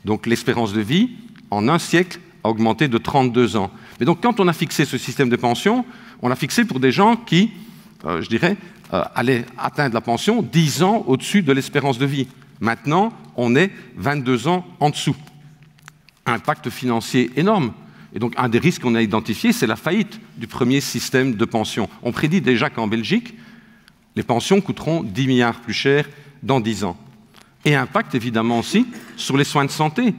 Donc l'espérance de vie, en un siècle, a augmenté de 32 ans. Mais donc quand on a fixé ce système de pension, on l'a fixé pour des gens qui, allaient atteindre la pension 10 ans au-dessus de l'espérance de vie. Maintenant, on est 22 ans en dessous. Impact financier énorme. Et donc un des risques qu'on a identifié, c'est la faillite du premier système de pension. On prédit déjà qu'en Belgique, les pensions coûteront 10 milliards plus cher dans 10 ans. Et impact évidemment aussi sur les soins de santé,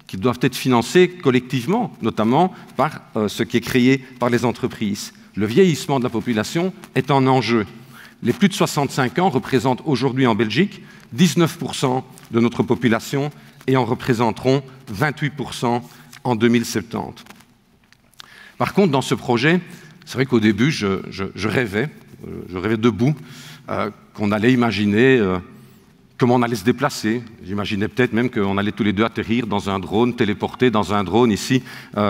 qui doivent être financés collectivement, notamment par ce qui est créé par les entreprises. Le vieillissement de la population est un enjeu. Les plus de 65 ans représentent aujourd'hui en Belgique 19% de notre population et en représenteront 28% en 2070. Par contre, dans ce projet, c'est vrai qu'au début, je rêvais debout qu'on allait imaginer comment on allait se déplacer. J'imaginais peut-être même qu'on allait tous les deux atterrir dans un drone, téléporter dans un drone ici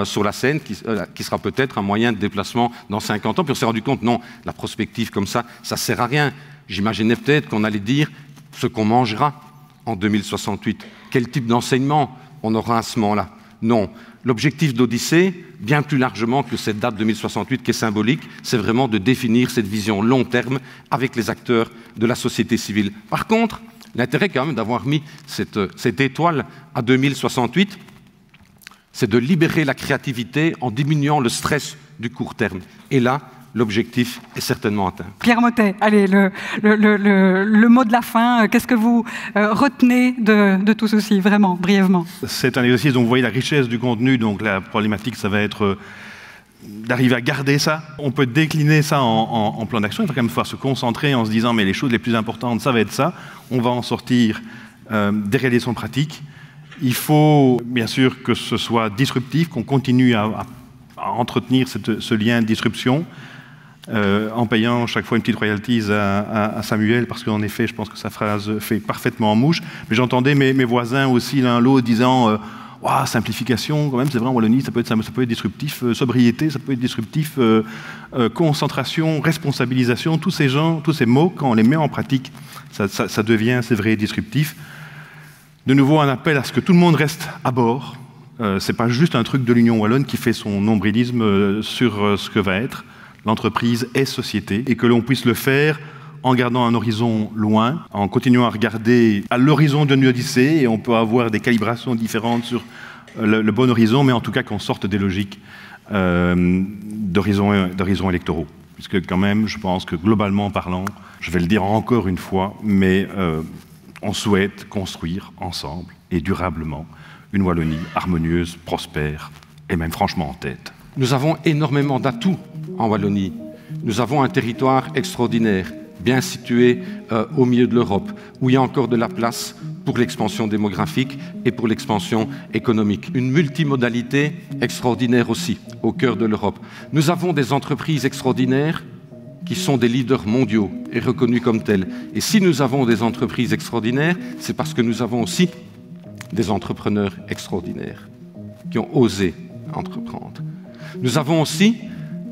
sur la Seine, qui sera peut-être un moyen de déplacement dans 50 ans. Puis on s'est rendu compte, non, la prospective comme ça, ça ne sert à rien. J'imaginais peut-être qu'on allait dire ce qu'on mangera en 2068. Quel type d'enseignement on aura à ce moment-là? Non. L'objectif d'Odyssée, bien plus largement que cette date 2068 qui est symbolique, c'est vraiment de définir cette vision long terme avec les acteurs de la société civile. Par contre, l'intérêt quand même d'avoir mis cette étoile à 2068, c'est de libérer la créativité en diminuant le stress du court terme. Et là, l'objectif est certainement atteint. Pierre Mottet, allez, le mot de la fin, qu'est-ce que vous retenez de tout ceci, vraiment, brièvement? C'est un exercice dont vous voyez la richesse du contenu, donc la problématique, ça va être d'arriver à garder ça. On peut décliner ça en plan d'action, il va quand même falloir se concentrer en se disant mais les choses les plus importantes, ça va être ça, on va en sortir des réalisations pratiques. Il faut bien sûr que ce soit disruptif, qu'on continue à entretenir ce lien de disruption, en payant chaque fois une petite royalties à Samuel, parce qu'en effet, je pense que sa phrase fait parfaitement en mouche. Mais j'entendais mes voisins aussi, l'un l'autre, disant wow, simplification, quand même, c'est vrai, en Wallonie, ça peut être disruptif, sobriété, ça peut être disruptif, concentration, responsabilisation, tous ces mots, quand on les met en pratique, ça devient, c'est vrai, disruptif. De nouveau, un appel à ce que tout le monde reste à bord. C'est pas juste un truc de l'Union wallonne qui fait son nombrilisme sur ce que va être l'entreprise et société, et que l'on puisse le faire en gardant un horizon loin, en continuant à regarder à l'horizon d'une odyssée, et on peut avoir des calibrations différentes sur le bon horizon, mais en tout cas qu'on sorte des logiques d'horizons électoraux. Puisque quand même, je pense que globalement parlant, je vais le dire encore une fois, mais on souhaite construire ensemble et durablement une Wallonie harmonieuse, prospère et même franchement en tête. Nous avons énormément d'atouts en Wallonie. Nous avons un territoire extraordinaire, bien situé au milieu de l'Europe, où il y a encore de la place pour l'expansion démographique et pour l'expansion économique. Une multimodalité extraordinaire aussi, au cœur de l'Europe. Nous avons des entreprises extraordinaires qui sont des leaders mondiaux et reconnus comme tels. Et si nous avons des entreprises extraordinaires, c'est parce que nous avons aussi des entrepreneurs extraordinaires qui ont osé entreprendre. Nous avons aussi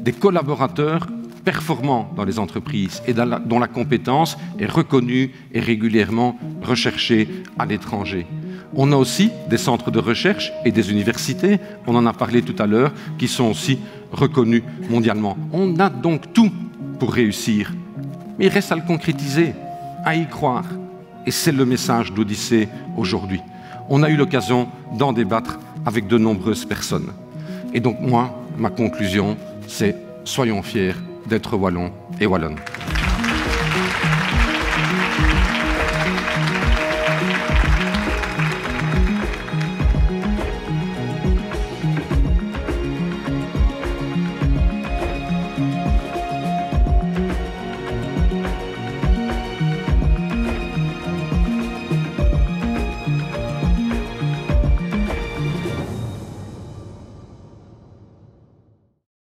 des collaborateurs performants dans les entreprises et dont la compétence est reconnue et régulièrement recherchée à l'étranger. On a aussi des centres de recherche et des universités, on en a parlé tout à l'heure, qui sont aussi reconnus mondialement. On a donc tout pour réussir, mais il reste à le concrétiser, à y croire. Et c'est le message d'Odyssée aujourd'hui. On a eu l'occasion d'en débattre avec de nombreuses personnes. Et donc moi, ma conclusion, c'est soyons fiers d'être Wallons et Wallonnes.